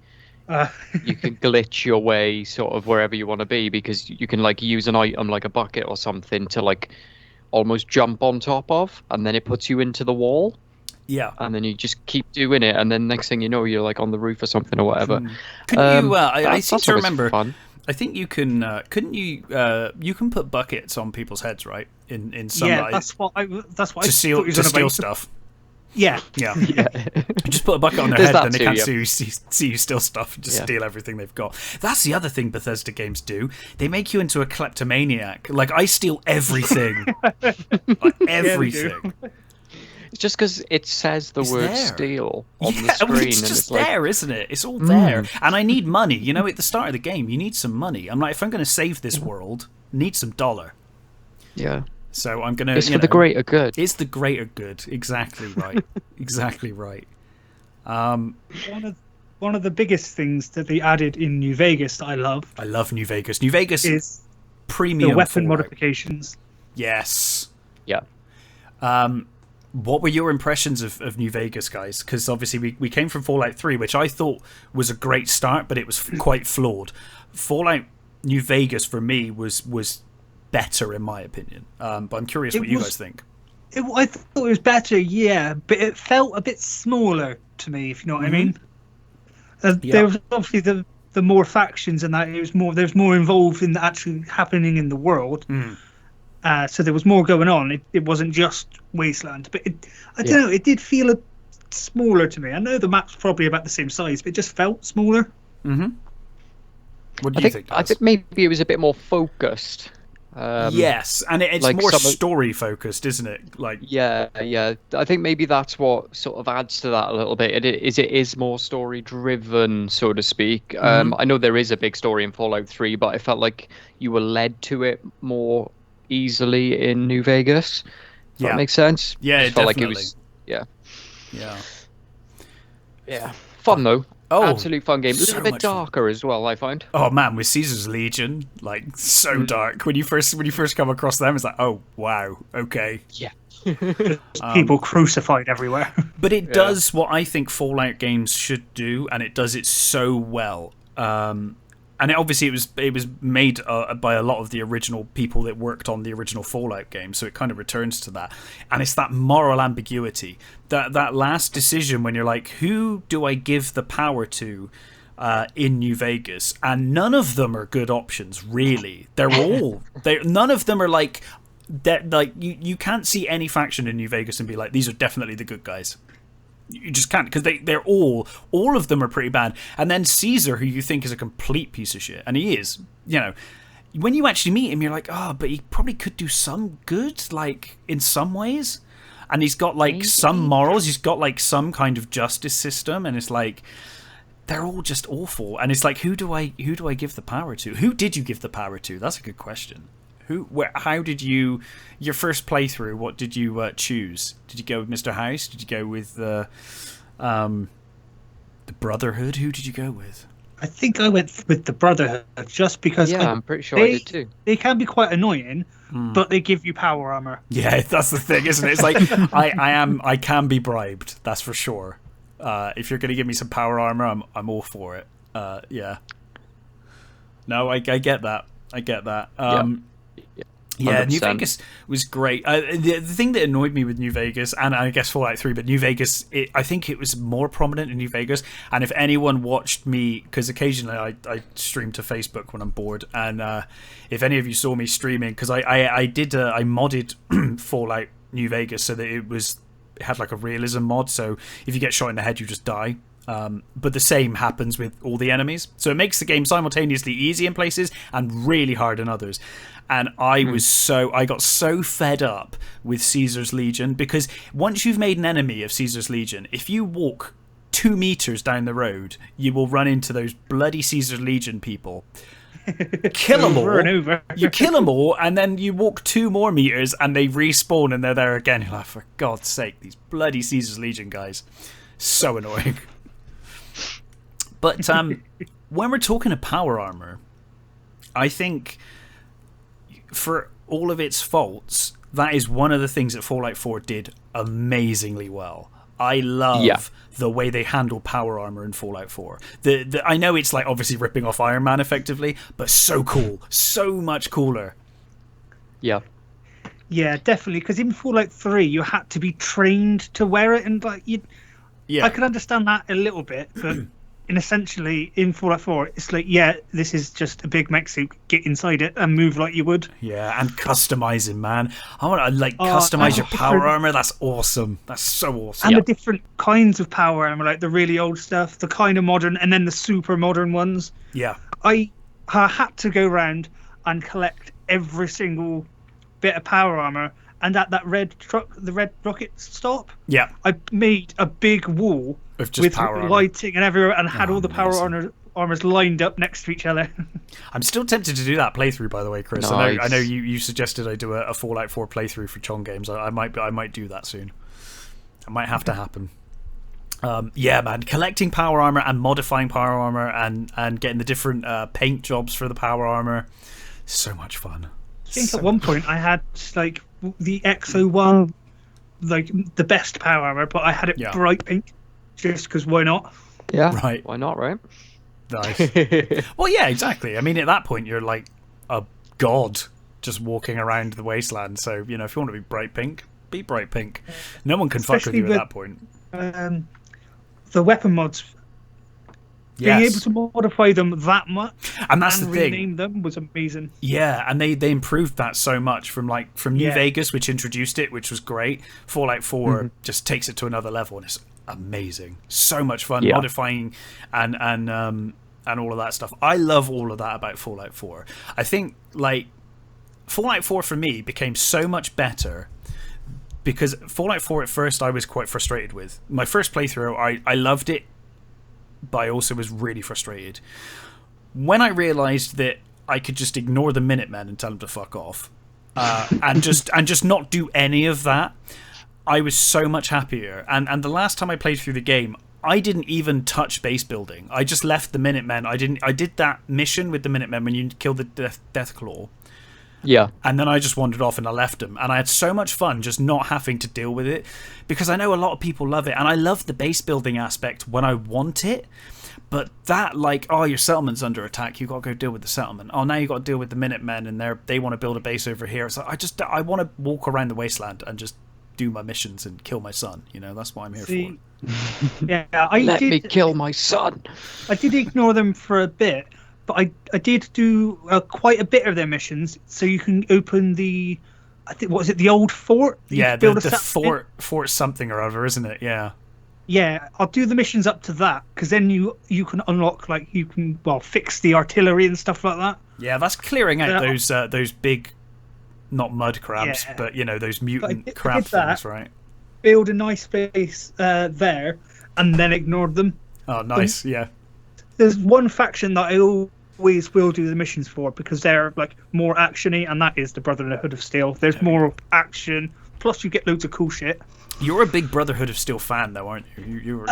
you can glitch your way sort of wherever you want to be, because you can like use an item like a bucket or something to like almost jump on top of, and then it puts you into the wall, Yeah. and then you just keep doing it, and then next thing you know, you're like on the roof or something or whatever. Couldn't you? I seem that's to always remember. fun. I think you can. Couldn't you? You can put buckets on people's heads, right? In sunlight. Yeah, that's what I to thought steal he was to on steal about. stuff. Yeah. Yeah. Yeah. Just put a bucket on their There's head, that and they too, can't yeah. see you steal stuff and just Yeah. steal everything they've got. That's the other thing Bethesda games do. They make you into a kleptomaniac. Like, I steal everything. Like, everything. It's just because it says the It's word there. steal on the Yeah, screen, well, and it's it's just like, there, isn't it? It's all there. And I need money. You know, at the start of the game, you need some money. I'm like, if I'm going to save this world, I need some dollar. yeah, So I'm going to. it's for the greater good. It's the greater good. Exactly right. Exactly right. One of the biggest things that they added in New Vegas that I love I love New Vegas. New Vegas is premium the weapon Fallout. modifications. Yes. Yeah. What were your impressions of New Vegas, guys? Because obviously we came from Fallout 3, which I thought was a great start, but it was quite flawed. Fallout New Vegas, for me, was better, in my opinion. But I'm curious what you guys think. I thought it was better, yeah, but it felt a bit smaller to me, if you know what I mean. Yeah. There was obviously the more factions, and that there's more involved in actually happening in the world. So there was more going on. It wasn't just Wasteland, but I don't know. It did feel smaller to me. I know the map's probably about the same size, but it just felt smaller. Mm-hmm. What do you think? I Daz? think maybe it was a bit more focused. Yes, and it's like more some of- story focused, isn't it? Like, Yeah. I think maybe that's what sort of adds to that a little bit. It is more story driven, so to speak. I know there is a big story in Fallout 3, but I felt like you were led to it more easily in New Vegas. That makes sense. Yeah, Just felt definitely. like it was. Yeah. Yeah. Yeah. Fun though. Oh, Absolute fun game. A so little bit much fun. darker as well, I find. Oh man, with Caesar's Legion, like so dark. When you first come across them, it's like, oh wow, okay. Yeah. People crucified everywhere. But it does what I think Fallout games should do, and it does it so well. And obviously, it was made by a lot of the original people that worked on the original Fallout game, so it kind of returns to that. And it's that moral ambiguity, that last decision when you're like, who do I give the power to in New Vegas? And none of them are good options, really. None of them are like that. Like you can't see any faction in New Vegas and be like, these are definitely the good guys. You just can't, because they're all of them are pretty bad. And then Caesar, who you think is a complete piece of shit, and he is, when you actually meet him, you're like, oh, but he probably could do some good, like, in some ways. And he's got, like, some morals, he's got, like, some kind of justice system, and it's like, they're all just awful. And it's like, who do I give the power to? Who did you give the power to? That's a good question. How did you, your first playthrough, what did you choose? Did you go with Mr. House? Did you go with the Brotherhood? Who did you go with? I think I went with the Brotherhood just because I'm pretty sure I did too. They can be quite annoying, but they give you power armor. Yeah, that's the thing, isn't it? It's like, I can be bribed, that's for sure. If you're going to give me some power armor, I'm all for it. Yeah. No, I get that. I get that. Yeah, 100%. New Vegas was great. The thing that annoyed me with New Vegas, and I guess Fallout 3, but New Vegas, I think it was more prominent in New Vegas. And if anyone watched me, because occasionally I stream to Facebook when I'm bored, and if any of you saw me streaming, because I modded Fallout New Vegas so that it had like a realism mod, so if you get shot in the head, you just die. But the same happens with all the enemies. So it makes the game simultaneously easy in places and really hard in others. And I got so fed up with Caesar's Legion, because once you've made an enemy of Caesar's Legion, if you walk 2 meters down the road, you will run into those bloody Caesar's Legion people. Kill them all. And over. You kill them all, and then you walk 2 more meters and they respawn and they're there again. You're like, for God's sake, these bloody Caesar's Legion guys. So annoying. But when we're talking of power armor, I think for all of its faults, that is one of the things that Fallout 4 did amazingly well. I love the way they handle power armor in Fallout 4. I know it's like obviously ripping off Iron Man effectively, but so cool, so much cooler. Yeah. Yeah, definitely. Because in Fallout 3, you had to be trained to wear it, and like I could understand that a little bit, but. Essentially, in Fallout 4, it's like, this is just a big mech suit. Get inside it and move like you would. Yeah, and customizing, man. I want to customize your power armor. That's awesome. That's so awesome. And the different kinds of power armor, like the really old stuff, the kind of modern, and then the super modern ones. Yeah. I had to go around and collect every single bit of power armor. And at that red truck, the red rocket stop, I made a big wall of just with power lighting and everywhere, and had all the power armors lined up next to each other. I'm still tempted to do that playthrough, by the way, Chris. Nice. I know you suggested I do a Fallout 4 playthrough for Chong Games. I might do that soon. It might have to happen. Yeah, man, collecting power armor and modifying power armor and getting the different paint jobs for the power armor, so much fun. I think at one point I had like the XO1, like the best power armor, but I had it bright pink, just because why not? Yeah, right. Why not, right? Nice. Well, yeah, exactly. I mean, at that point, you're like a god just walking around the wasteland. So, if you want to be bright pink, be bright pink. No one can fuck with you at that point. The weapon mods. Being able to modify them that much and that's the thing. Rename them was amazing. Yeah, and they improved that so much from New Vegas, which introduced it, which was great. Fallout 4 just takes it to another level, and it's amazing. So much fun modifying and all of that stuff. I love all of that about Fallout 4. I think Fallout 4 for me became so much better because Fallout 4 at first I was quite frustrated with. My first playthrough, I loved it, but I also was really frustrated. When I realised that I could just ignore the Minutemen and tell them to fuck off, and just not do any of that, I was so much happier. And the last time I played through the game, I didn't even touch base building. I just left the Minutemen. I did that mission with the Minutemen when you killed the Deathclaw. Yeah. And then I just wandered off and I left them. And I had so much fun just not having to deal with it, because I know a lot of people love it. And I love the base building aspect when I want it. But that, like, oh, your settlement's under attack, you got to go deal with the settlement. Oh, now you got to deal with the Minutemen, and they want to build a base over here. So I want to walk around the wasteland and just do my missions and kill my son. You know, that's what I'm here for. Yeah, Let me kill my son. I did ignore them for a bit, but I did do quite a bit of their missions. So you can open the, I think, what was it, the old fort? Yeah, the fort something or other, isn't it? Yeah. Yeah, I'll do the missions up to that, because then you can unlock, like, you can, well, fix the artillery and stuff like that. Yeah, that's clearing out those big, not mud crabs, but, you know, those mutant crab things, right? Build a nice base there, and then ignored them. Oh, nice, yeah. There's one faction that I always will do the missions for, because they're, like, more actiony, and that is the Brotherhood of Steel. There's more action, plus you get loads of cool shit. You're a big Brotherhood of Steel fan, though, aren't you?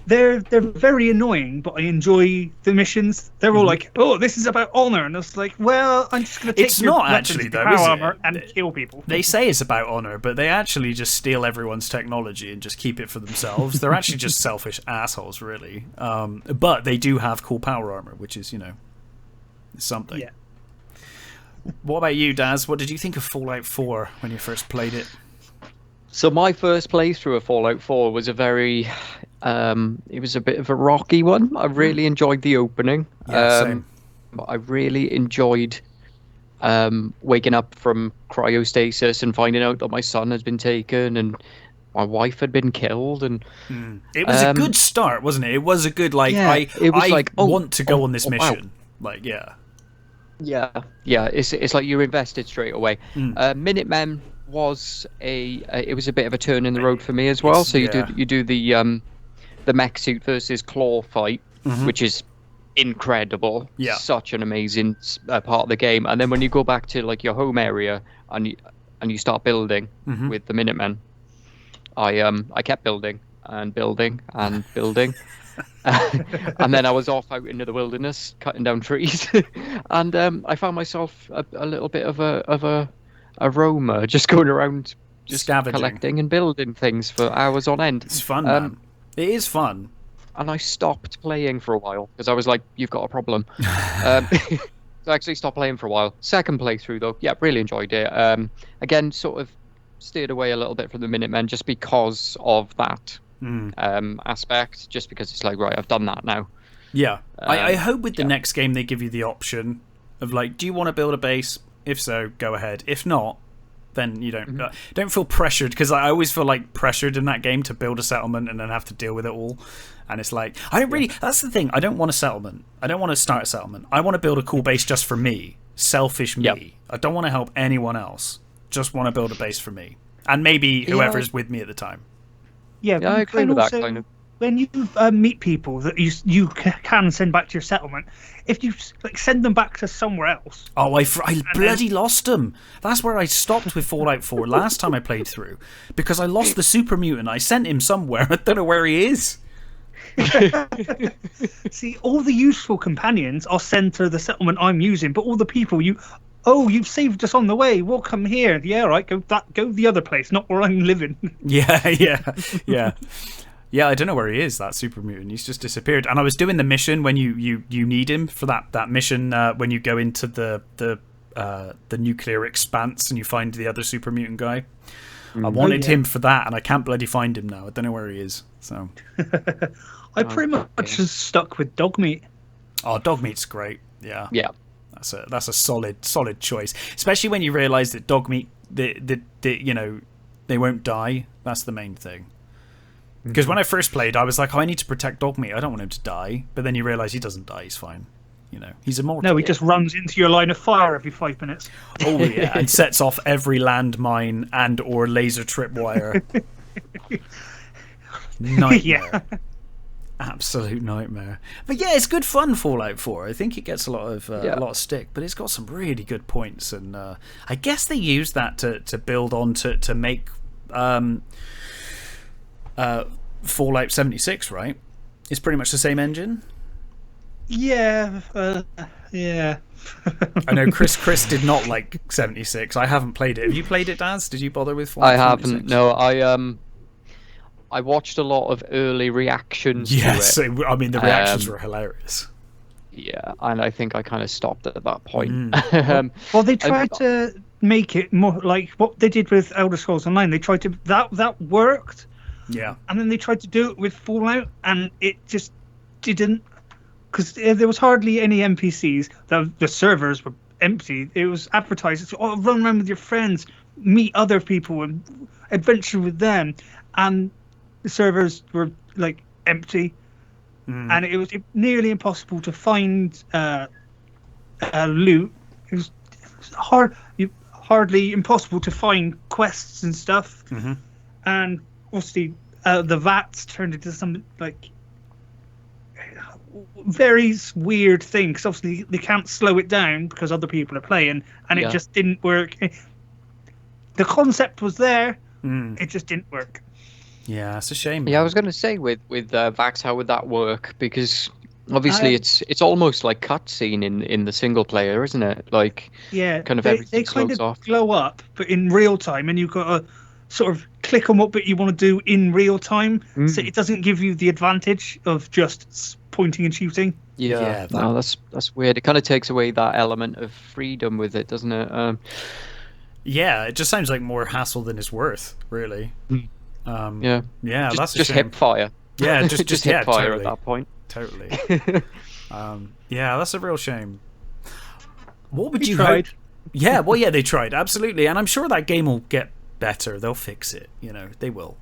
They're very annoying, but I enjoy the missions. They're all like, "Oh, this is about honor," and it's like, "Well, I'm just going to take it's your not actually though, is armor it? and kill people." They say it's about honor, but they actually just steal everyone's technology and just keep it for themselves. They're actually just selfish assholes, really. But they do have cool power armor, which is, you know, something. Yeah. What about you, Daz? What did you think of Fallout 4 when you first played it? So my first playthrough of Fallout 4 was a very, it was a bit of a rocky one. I really enjoyed the opening. Yeah, same. I really enjoyed waking up from cryostasis and finding out that my son has been taken and my wife had been killed. And it was a good start, wasn't it? It was a good, like, I want to go on this mission. Wow. Like, yeah. Yeah. It's like you're invested straight away. Minutemen was it was a bit of a turn in the road for me as well. So you do the mech suit versus claw fight, which is incredible. Yeah, such an amazing part of the game. And then when you go back to, like, your home area and you start building with the Minutemen, I kept building and building and building. And then I was off out into the wilderness cutting down trees, and I found myself a little bit of a roamer, just going around, just scavenging, collecting and building things for hours on end. It's fun, man. It is fun. And I stopped playing for a while because I was like, "You've got a problem." So I actually stopped playing for a while. Second playthrough, though, yeah, really enjoyed it. Again, sort of steered away a little bit from the Minutemen just because of that aspect. Just because it's like, right, I've done that now. Yeah, I hope with the next game they give you the option of, like, do you want to build a base? If so, go ahead. If not, then you don't feel pressured, because I always feel like pressured in that game to build a settlement and then have to deal with it all. And it's like, I don't really. That's the thing. I don't want a settlement. I don't want to start a settlement. I want to build a cool base just for me, selfish me. Yep. I don't want to help anyone else. Just want to build a base for me and maybe whoever's with me at the time. Yeah, I agree with that kind of. When you meet people that you can send back to your settlement, if you, like, send them back to somewhere else. Oh, I bloody lost them. That's where I stopped with Fallout 4 last time I played through, because I lost the super mutant. I sent him somewhere. I don't know where he is. See, all the useful companions are sent to the settlement I'm using, but all the people you've saved us on the way. We'll come here. Yeah, right. Go the other place, not where I'm living. Yeah. Yeah, I don't know where he is, that super mutant. He's just disappeared. And I was doing the mission when you need him for that mission when you go into the nuclear expanse and you find the other super mutant guy. I wanted him for that, and I can't bloody find him now. I don't know where he is. So I pretty much just stuck with Dogmeat. Oh, Dogmeat's great. Yeah. That's a solid choice, especially when you realise that Dogmeat, they won't die. That's the main thing. Because when I first played, I was like, I need to protect Dogmeat. I don't want him to die. But then you realise he doesn't die. He's fine. You know, he's immortal. No, he just runs into your line of fire every 5 minutes. Oh, yeah, and sets off every landmine and or laser tripwire. Nightmare. Absolute nightmare. But yeah, it's good fun. Fallout 4. I think it gets a lot of stick, but it's got some really good points, and I guess they use that to build on to make Fallout 76. Right? It's pretty much the same engine. Yeah, yeah. I know Chris did not like 76. I haven't played it. Have you played it, Daz? Did you bother with Fallout 76? I haven't. No, I watched a lot of early reactions to it. I mean, the reactions were hilarious. Yeah, and I think I kind of stopped at that point. Well, they tried to make it more like what they did with Elder Scrolls Online. They tried to that worked. Yeah. And then they tried to do it with Fallout, and it just didn't, because there was hardly any NPCs. The servers were empty. It was advertised, run around with your friends, meet other people, and adventure with them. And the servers were like empty, and it was nearly impossible to find loot. It was hardly impossible to find quests and stuff. And obviously, the VATs turned into some like very weird thing, because obviously they can't slow it down because other people are playing, and it just didn't work. The concept was there, it just didn't work. Yeah, it's a shame. Yeah, I was going to say with Vax, how would that work? Because obviously it's almost like cutscene in the single player, isn't it? Like kind of everything slows off. Glow up, but in real time, and you've got to sort of click on what bit you want to do in real time, so it doesn't give you the advantage of just pointing and shooting. Yeah, no, that's weird. It kind of takes away that element of freedom with it, doesn't it? Yeah, it just sounds like more hassle than it's worth, really. Yeah, that's just hip fire. Yeah, just hip fire totally. at that point. Totally. Yeah, that's a real shame. What would you tried. hope? Yeah, well, yeah, they tried, absolutely, and I'm sure that game will get better. They'll fix it. They will.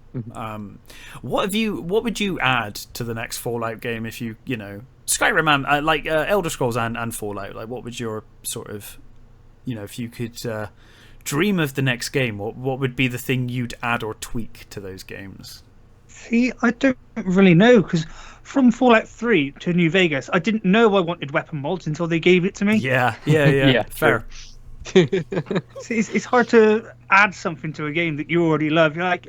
What would you add to the next Fallout game if you Skyrim and like Elder Scrolls and Fallout? Like, what would your sort of if you could dream of the next game, what would be the thing you'd add or tweak to those games? See, I don't really know, because from Fallout 3 to New Vegas, I didn't know I wanted weapon mods until they gave it to me. Yeah, fair. It's hard to add something to a game that you already love. You're like,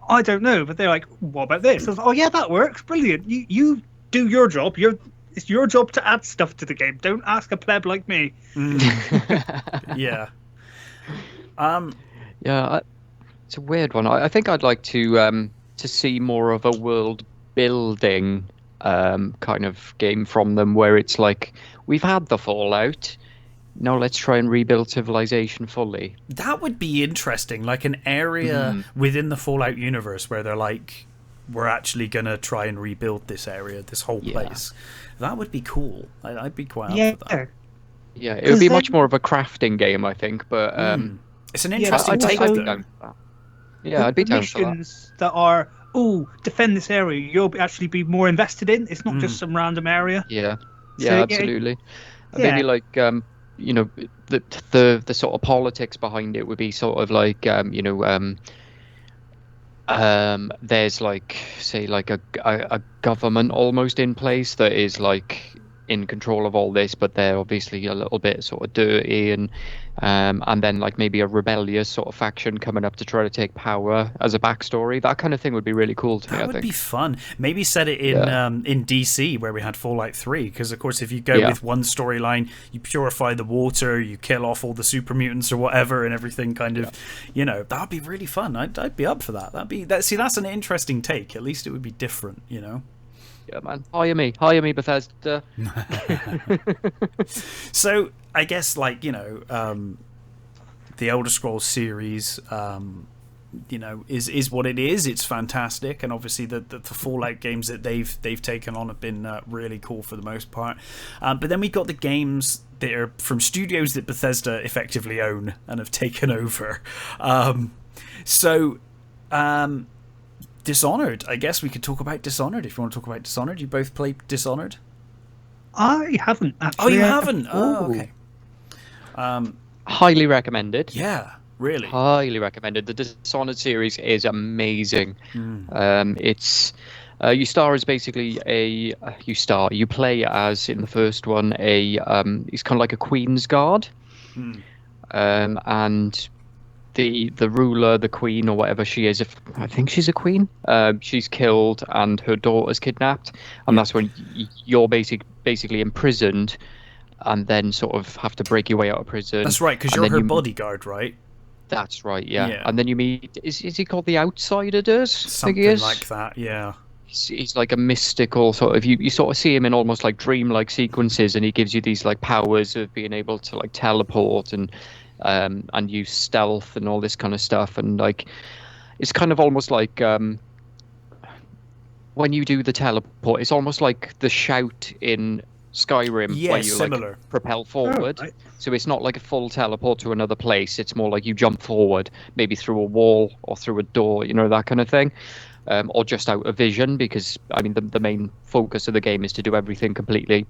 I don't know, but they're like, what about this? I was like, oh yeah, that works, brilliant. You do your job. It's your job to add stuff to the game. Don't ask a pleb like me. Yeah. It's a weird one. I think I'd like to see more of a world building kind of game from them, where it's like, we've had the Fallout, now let's try and rebuild civilization fully. That would be interesting, like an area within the Fallout universe where they're like, we're actually gonna try and rebuild this area, this whole place. That would be cool. I'd be quite up for that. Yeah, it would be much more of a crafting game, I think, but it's an interesting take. I'd be down for that. Yeah, I'd be down for that. Missions that are, defend this area, you'll actually be more invested in. It's not just some random area. Yeah, absolutely. Maybe like the sort of politics behind it would be sort of like there's like, say, like a government almost in place that is like in control of all this, but they're obviously a little bit sort of dirty, and then like maybe a rebellious sort of faction coming up to try to take power as a backstory. That kind of thing would be really cool to me. That would be fun. Maybe set it in DC, where we had Fallout 3, because of course if you go with one storyline, you purify the water, you kill off all the super mutants or whatever, and everything kind of that would be really fun. I'd be up for that. That's an interesting take. At least it would be different, Yeah, man. Hire me, Bethesda. So I guess, like, the Elder Scrolls series, is what it is. It's fantastic, and obviously the Fallout games that they've taken on have been really cool for the most part. But then we got the games that are from studios that Bethesda effectively own and have taken over. Dishonored. I guess we could talk about Dishonored if you want to talk about Dishonored. You both played Dishonored? I haven't, actually. Oh, you haven't? Oh, okay. Highly recommended. Yeah, really. Highly recommended. The Dishonored series is amazing. It's You play as, in the first one, he's kind of like a Queen's Guard. And the ruler, the queen, or whatever she is, if I think she's a queen, she's killed and her daughter's kidnapped, and that's when you're basically imprisoned, and then sort of have to break your way out of prison. That's right, because you're her bodyguard, right? That's right, yeah. And then you meet, is he called the Outsider, Durs? Something like that, yeah. He's like a mystical sort of, you sort of see him in almost like dreamlike sequences, and he gives you these like powers of being able to like teleport and use stealth and all this kind of stuff, and like it's kind of almost like when you do the teleport, it's almost like the shout in Skyrim, where you like propel forward. Right. So it's not like a full teleport to another place, it's more like you jump forward, maybe through a wall or through a door, that kind of thing. Or just out of vision, because I mean the main focus of the game is to do everything completely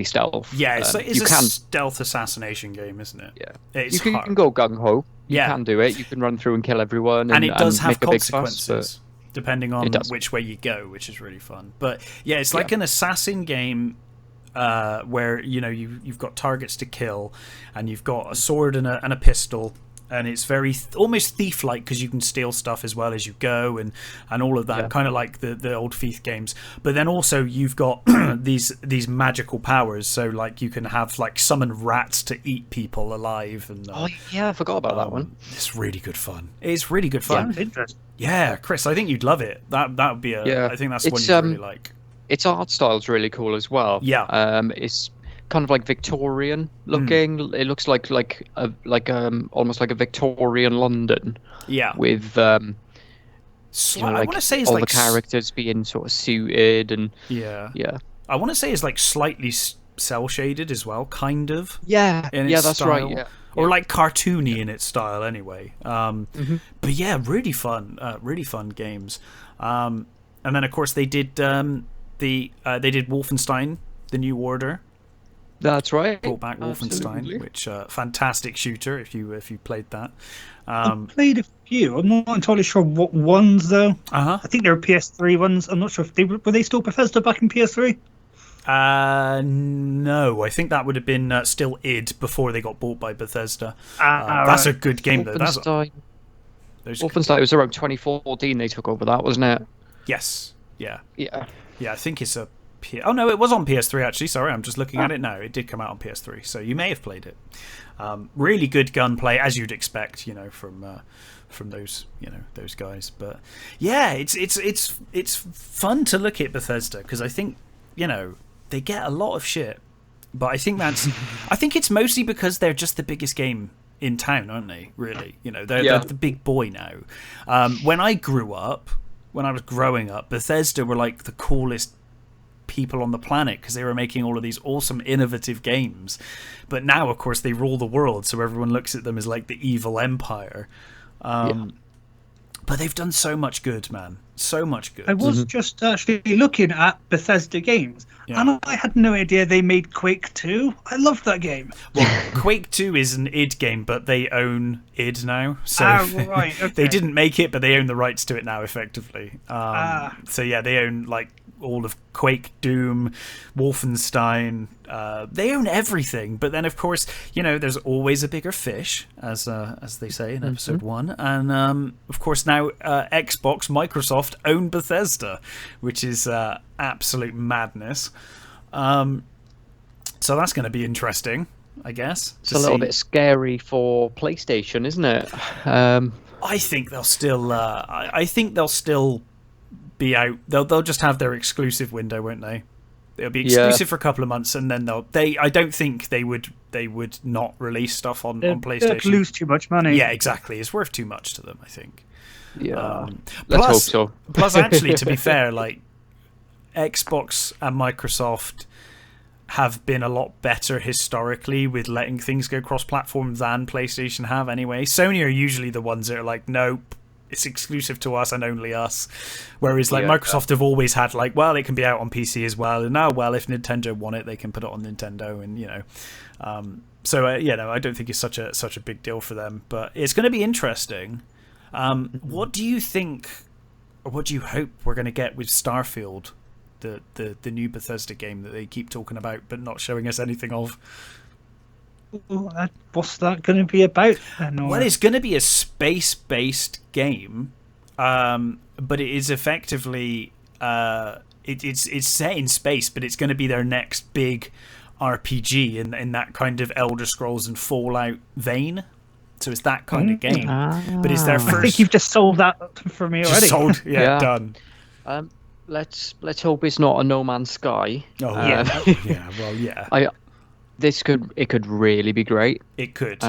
stealth. Yeah, it's a stealth assassination game, isn't it? Yeah, you can go gung ho. You can do it. You can run through and kill everyone, and it does have make consequences a big fuss, depending on which way you go, which is really fun. But yeah, it's like an assassin game. Where you've got targets to kill, and you've got a sword and a pistol. And it's very almost thief-like, because you can steal stuff as well as you go, and all of that, kind of like the old Thief games. But then also you've got these magical powers, so like you can have like summon rats to eat people alive. And I forgot about that one. It's really good fun. It's really good fun. Yeah, interesting. Yeah, Chris, I think you'd love it. That would be I think that's one you'd really like. Its art style's really cool as well. Yeah. It's kind of like Victorian looking. It looks like almost like a Victorian London. Yeah. With I want to say it's all like the characters being sort of suited and yeah. I want to say it's like slightly cell shaded as well, kind of. Yeah. In its that's style. right. Yeah. Or like cartoony in its style, anyway. But yeah, really fun games. And then of course they did they did Wolfenstein: The New Order. That's right. Brought back Wolfenstein, which fantastic shooter if you played that. I played a few. I'm not entirely sure what ones though. I think they were PS3 ones. I'm not sure if were they still Bethesda back in PS3. No, I think that would have been still id before they got bought by Bethesda. That's a good game though. Wolfenstein was around 2014. They took over that, wasn't it? Yes. Yeah. Yeah. Yeah, I think it's a. Oh no, it was on PS3 actually. Sorry, I'm just looking at it now. It did come out on PS3, so you may have played it. Really good gunplay, as you'd expect, from those those guys. But yeah, it's fun to look at Bethesda, because I think they get a lot of shit, but I think it's mostly because they're just the biggest game in town, aren't they? Really, they're the big boy now. When I was growing up, Bethesda were like the coolest people on the planet, because they were making all of these awesome innovative games. But now of course they rule the world, so everyone looks at them as like the evil empire. But they've done so much good, man. So much good. I was just actually looking at Bethesda games, and I had no idea they made Quake 2. I loved that game. Well, Quake 2 is an id game, but they own id now. So right, okay. They didn't make it, but they own the rights to it now, effectively. So yeah, they own like all of Quake, Doom, Wolfenstein. They own everything. But then, of course, there's always a bigger fish, as they say in episode 1. And of course, now Xbox, Microsoft own Bethesda, which is absolute madness. So that's going to be interesting, I guess. It's a little bit scary for PlayStation, isn't it? I think they'll still. I think they'll still be out. They'll just have their exclusive window, won't they? It'll be exclusive for a couple of months, and then I don't think they would not release stuff on PlayStation. They'd lose too much money. Yeah, exactly. It's worth too much to them, I think. Yeah. Let's hope so. Plus, actually, to be fair, like Xbox and Microsoft have been a lot better historically with letting things go cross-platform than PlayStation have anyway. Sony are usually the ones that are like, nope, it's exclusive to us and only us. Whereas like Microsoft have always had like, well, it can be out on PC as well. And now, well, if Nintendo want it, they can put it on Nintendo, and so I don't think it's such a big deal for them. But it's going to be interesting. What do you think what do you hope we're going to get with Starfield, the new Bethesda game that they keep talking about but not showing us anything of? What's that going to be about then? Or... Well, it's going to be a space-based game, but it is effectively it's set in space, but it's going to be their next big RPG in that kind of Elder Scrolls and Fallout vein. So it's that kind of game. But it's their first. I think you've just sold that for me already. Just sold, yeah, done. Let's hope it's not a No Man's Sky. Oh yeah, yeah. Well, yeah. It could really be great. It could.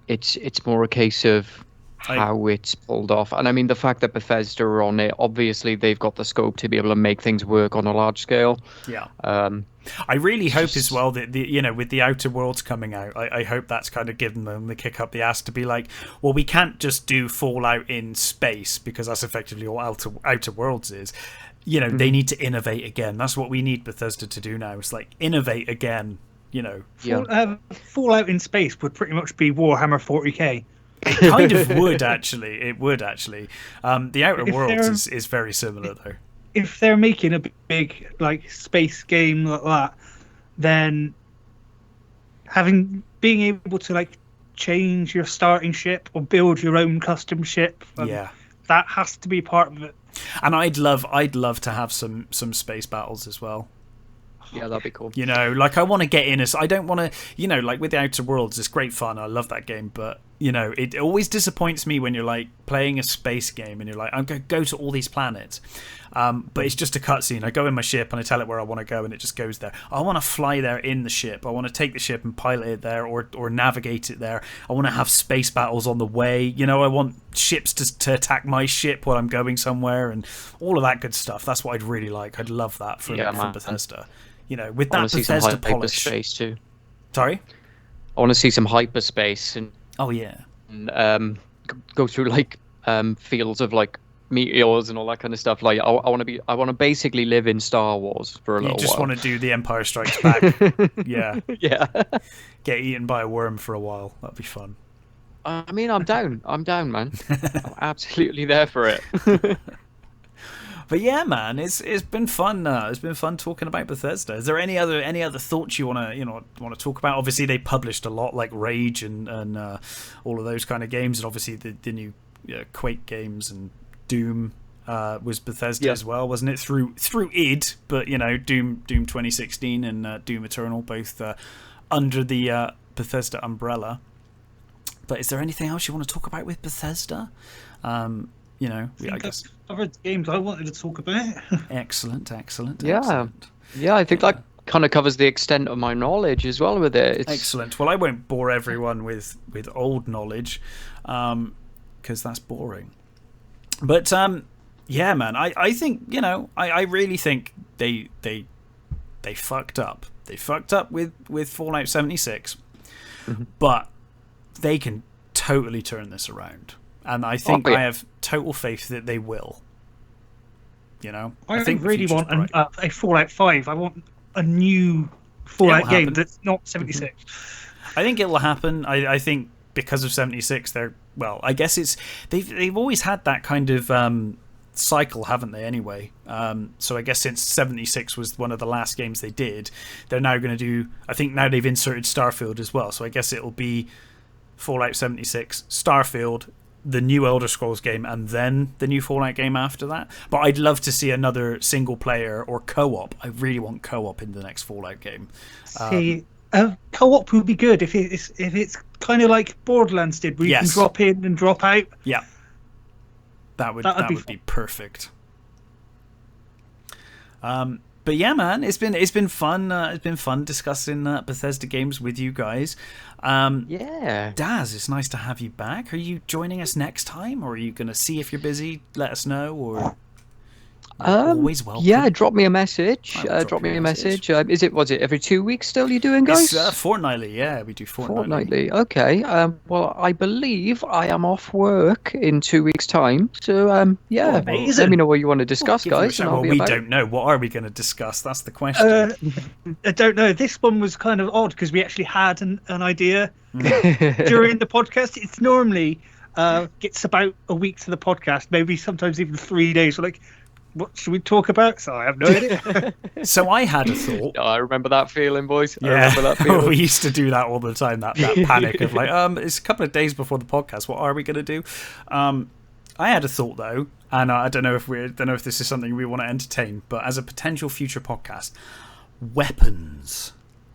It's more a case of how it's pulled off, and I mean the fact that Bethesda are on it. Obviously, they've got the scope to be able to make things work on a large scale. Yeah. I really hope as well that with the Outer Worlds coming out, I hope that's kind of given them the kick up the ass to be like, well, we can't just do Fallout in space because that's effectively what Outer Worlds is. They need to innovate again. That's what we need Bethesda to do now. It's like innovate again. Fallout in space would pretty much be Warhammer 40k. It kind of would actually. It would actually. The Outer Worlds is very similar though. If they're making a big space game like that, then being able to change your starting ship or build your own custom ship, that has to be part of it. And I'd love to have some space battles as well. Yeah, that'd be cool. I want to get in I don't want to, with the Outer Worlds, it's great fun. I love that game, but it always disappoints me when you're playing a space game and you're like, I'm going to go to all these planets, but it's just a cutscene. I go in my ship and I tell it where I want to go, and it just goes there. I want to fly there in the ship. I want to take the ship and pilot it there, or navigate it there. I want to have space battles on the way. I want ships to attack my ship while I'm going somewhere, and all of that good stuff. That's what I'd really like. I'd love that from Bethesda. With that Bethesda polish. Hyperspace too. Sorry? I want to see some hyperspace and go through fields of meteors and all that kind of stuff. I want to basically live in Star Wars for a little while. You just want to do the Empire Strikes Back. Yeah. Yeah. Get eaten by a worm for a while. That'd be fun. I mean, I'm down, man. I'm absolutely there for it. But yeah, man, it's been fun. It's been fun talking about Bethesda. Is there any other thoughts you want to talk about? Obviously, they published a lot like Rage and all of those kind of games, and obviously the new Quake games and Doom was Bethesda as well, wasn't it? Through id, but Doom 2016 and Doom Eternal both under the Bethesda umbrella. But is there anything else you want to talk about with Bethesda? I guess covered the games I wanted to talk about. Excellent. Yeah, I think that kind of covers the extent of my knowledge as well with it. Excellent. Well, I won't bore everyone with old knowledge, because that's boring. But yeah, man, I think I really think they fucked up. They fucked up with Fallout 76, but they can totally turn this around. And I think I have total faith that they will. I think really want a Fallout 5. I want a new Fallout game that's not 76. I think it will happen. I think because of 76, I guess they've always had that kind of cycle, haven't they? Anyway, so I guess since 76 was one of the last games they did, they're now going to do. I think now they've inserted Starfield as well. So I guess it'll be Fallout 76, Starfield, the new Elder Scrolls game, and then the new Fallout game after that. But I'd love to see another single player or co-op. I really want co-op in the next Fallout game. Co-op would be good if it's kind of like Borderlands did, where you can drop in and drop out. Yeah, that would be perfect. But yeah, man, it's been fun. It's been fun discussing Bethesda games with you guys. Yeah, Daz, it's nice to have you back. Are you joining us next time, or are you going to see if you're busy? Let us know, or always welcome. Yeah, drop me a message. Drop me a message. Was it every 2 weeks still you're doing, guys? It's fortnightly. Yeah, we do fortnightly. Okay. Well, I believe I am off work in 2 weeks' time. So let me know what you want to discuss, guys. Well, we don't know. What are we going to discuss? That's the question. I don't know. This one was kind of odd because we actually had an idea during the podcast. It's normally gets about a week to the podcast, maybe sometimes even 3 days. We're like, what should we talk about? So I have no idea. So I had a thought. I remember that feeling, boys. I Yeah, remember that feeling. we used to do that all the time. That panic of like, it's a couple of days before the podcast. What are we going to do? I had a thought though, and I don't know if this is something we want to entertain, but as a potential future podcast, weapons,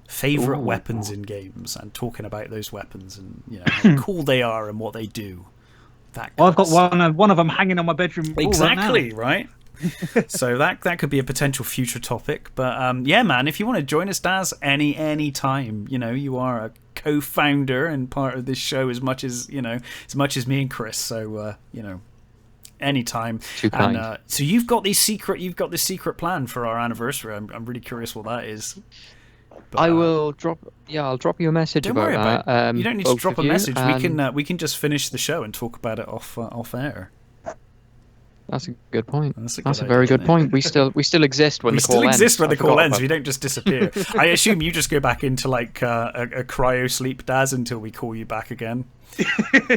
favorite weapons in games, and talking about those weapons and how cool they are and what they do. I've got one of them hanging on my bedroom wall exactly right now. Right. So that could be a potential future topic, but yeah, man, if you want to join us, Daz, any time, you are a co-founder and part of this show as much as me and Chris. So anytime. Too kind. And so you've got this secret plan for our anniversary. I'm really curious what that is. But, I'll drop you a message don't about worry that. about it. You don't need to drop a message. And We can just finish the show and talk about it off air. That's a good point. That's a very good point. We still exist when the call ends. We still exist when the call ends. We don't just disappear. I assume you just go back into like a cryo sleep, Daz, until we call you back again.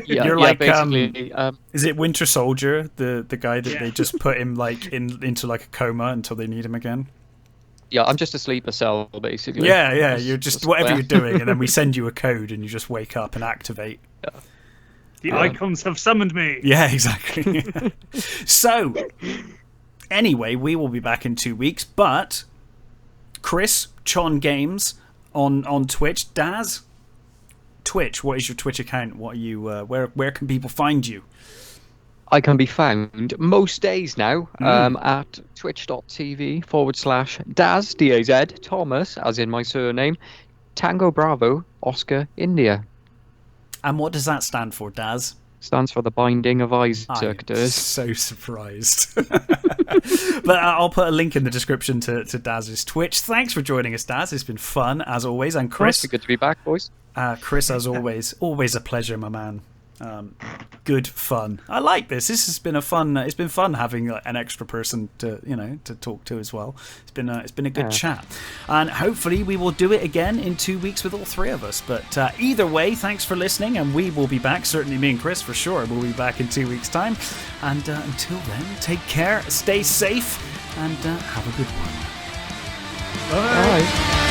You're like basically. Is it Winter Soldier, the guy that they just put him like into like a coma until they need him again? Yeah, I'm just a sleeper cell, basically. Yeah. You're just whatever you're doing, and then we send you a code, and you just wake up and activate. Yeah. The icons have summoned me. Yeah, exactly. So, anyway, we will be back in 2 weeks. But Chris, Chon Games on Twitch. Daz, Twitch. What is your Twitch account? What are you? Where can people find you? I can be found most days now at twitch.tv/Daz, D-A-Z, Thomas, as in my surname, Tango Bravo, Oscar, India. And what does that stand for, Daz? Stands for the Binding of Isaac, Durs. So surprised. But I'll put a link in the description to Daz's Twitch. Thanks for joining us, Daz. It's been fun, as always. And Chris... It's good to be back, boys. Chris, as always a pleasure, my man. Good fun. I like this. This has been it's been fun having an extra person to talk to as well. It's been a good chat, and hopefully we will do it again in 2 weeks with all three of us. But either way, thanks for listening, and we will be back. Certainly, me and Chris for sure. We'll be back in 2 weeks' time. And until then, take care, stay safe, and have a good one. Bye.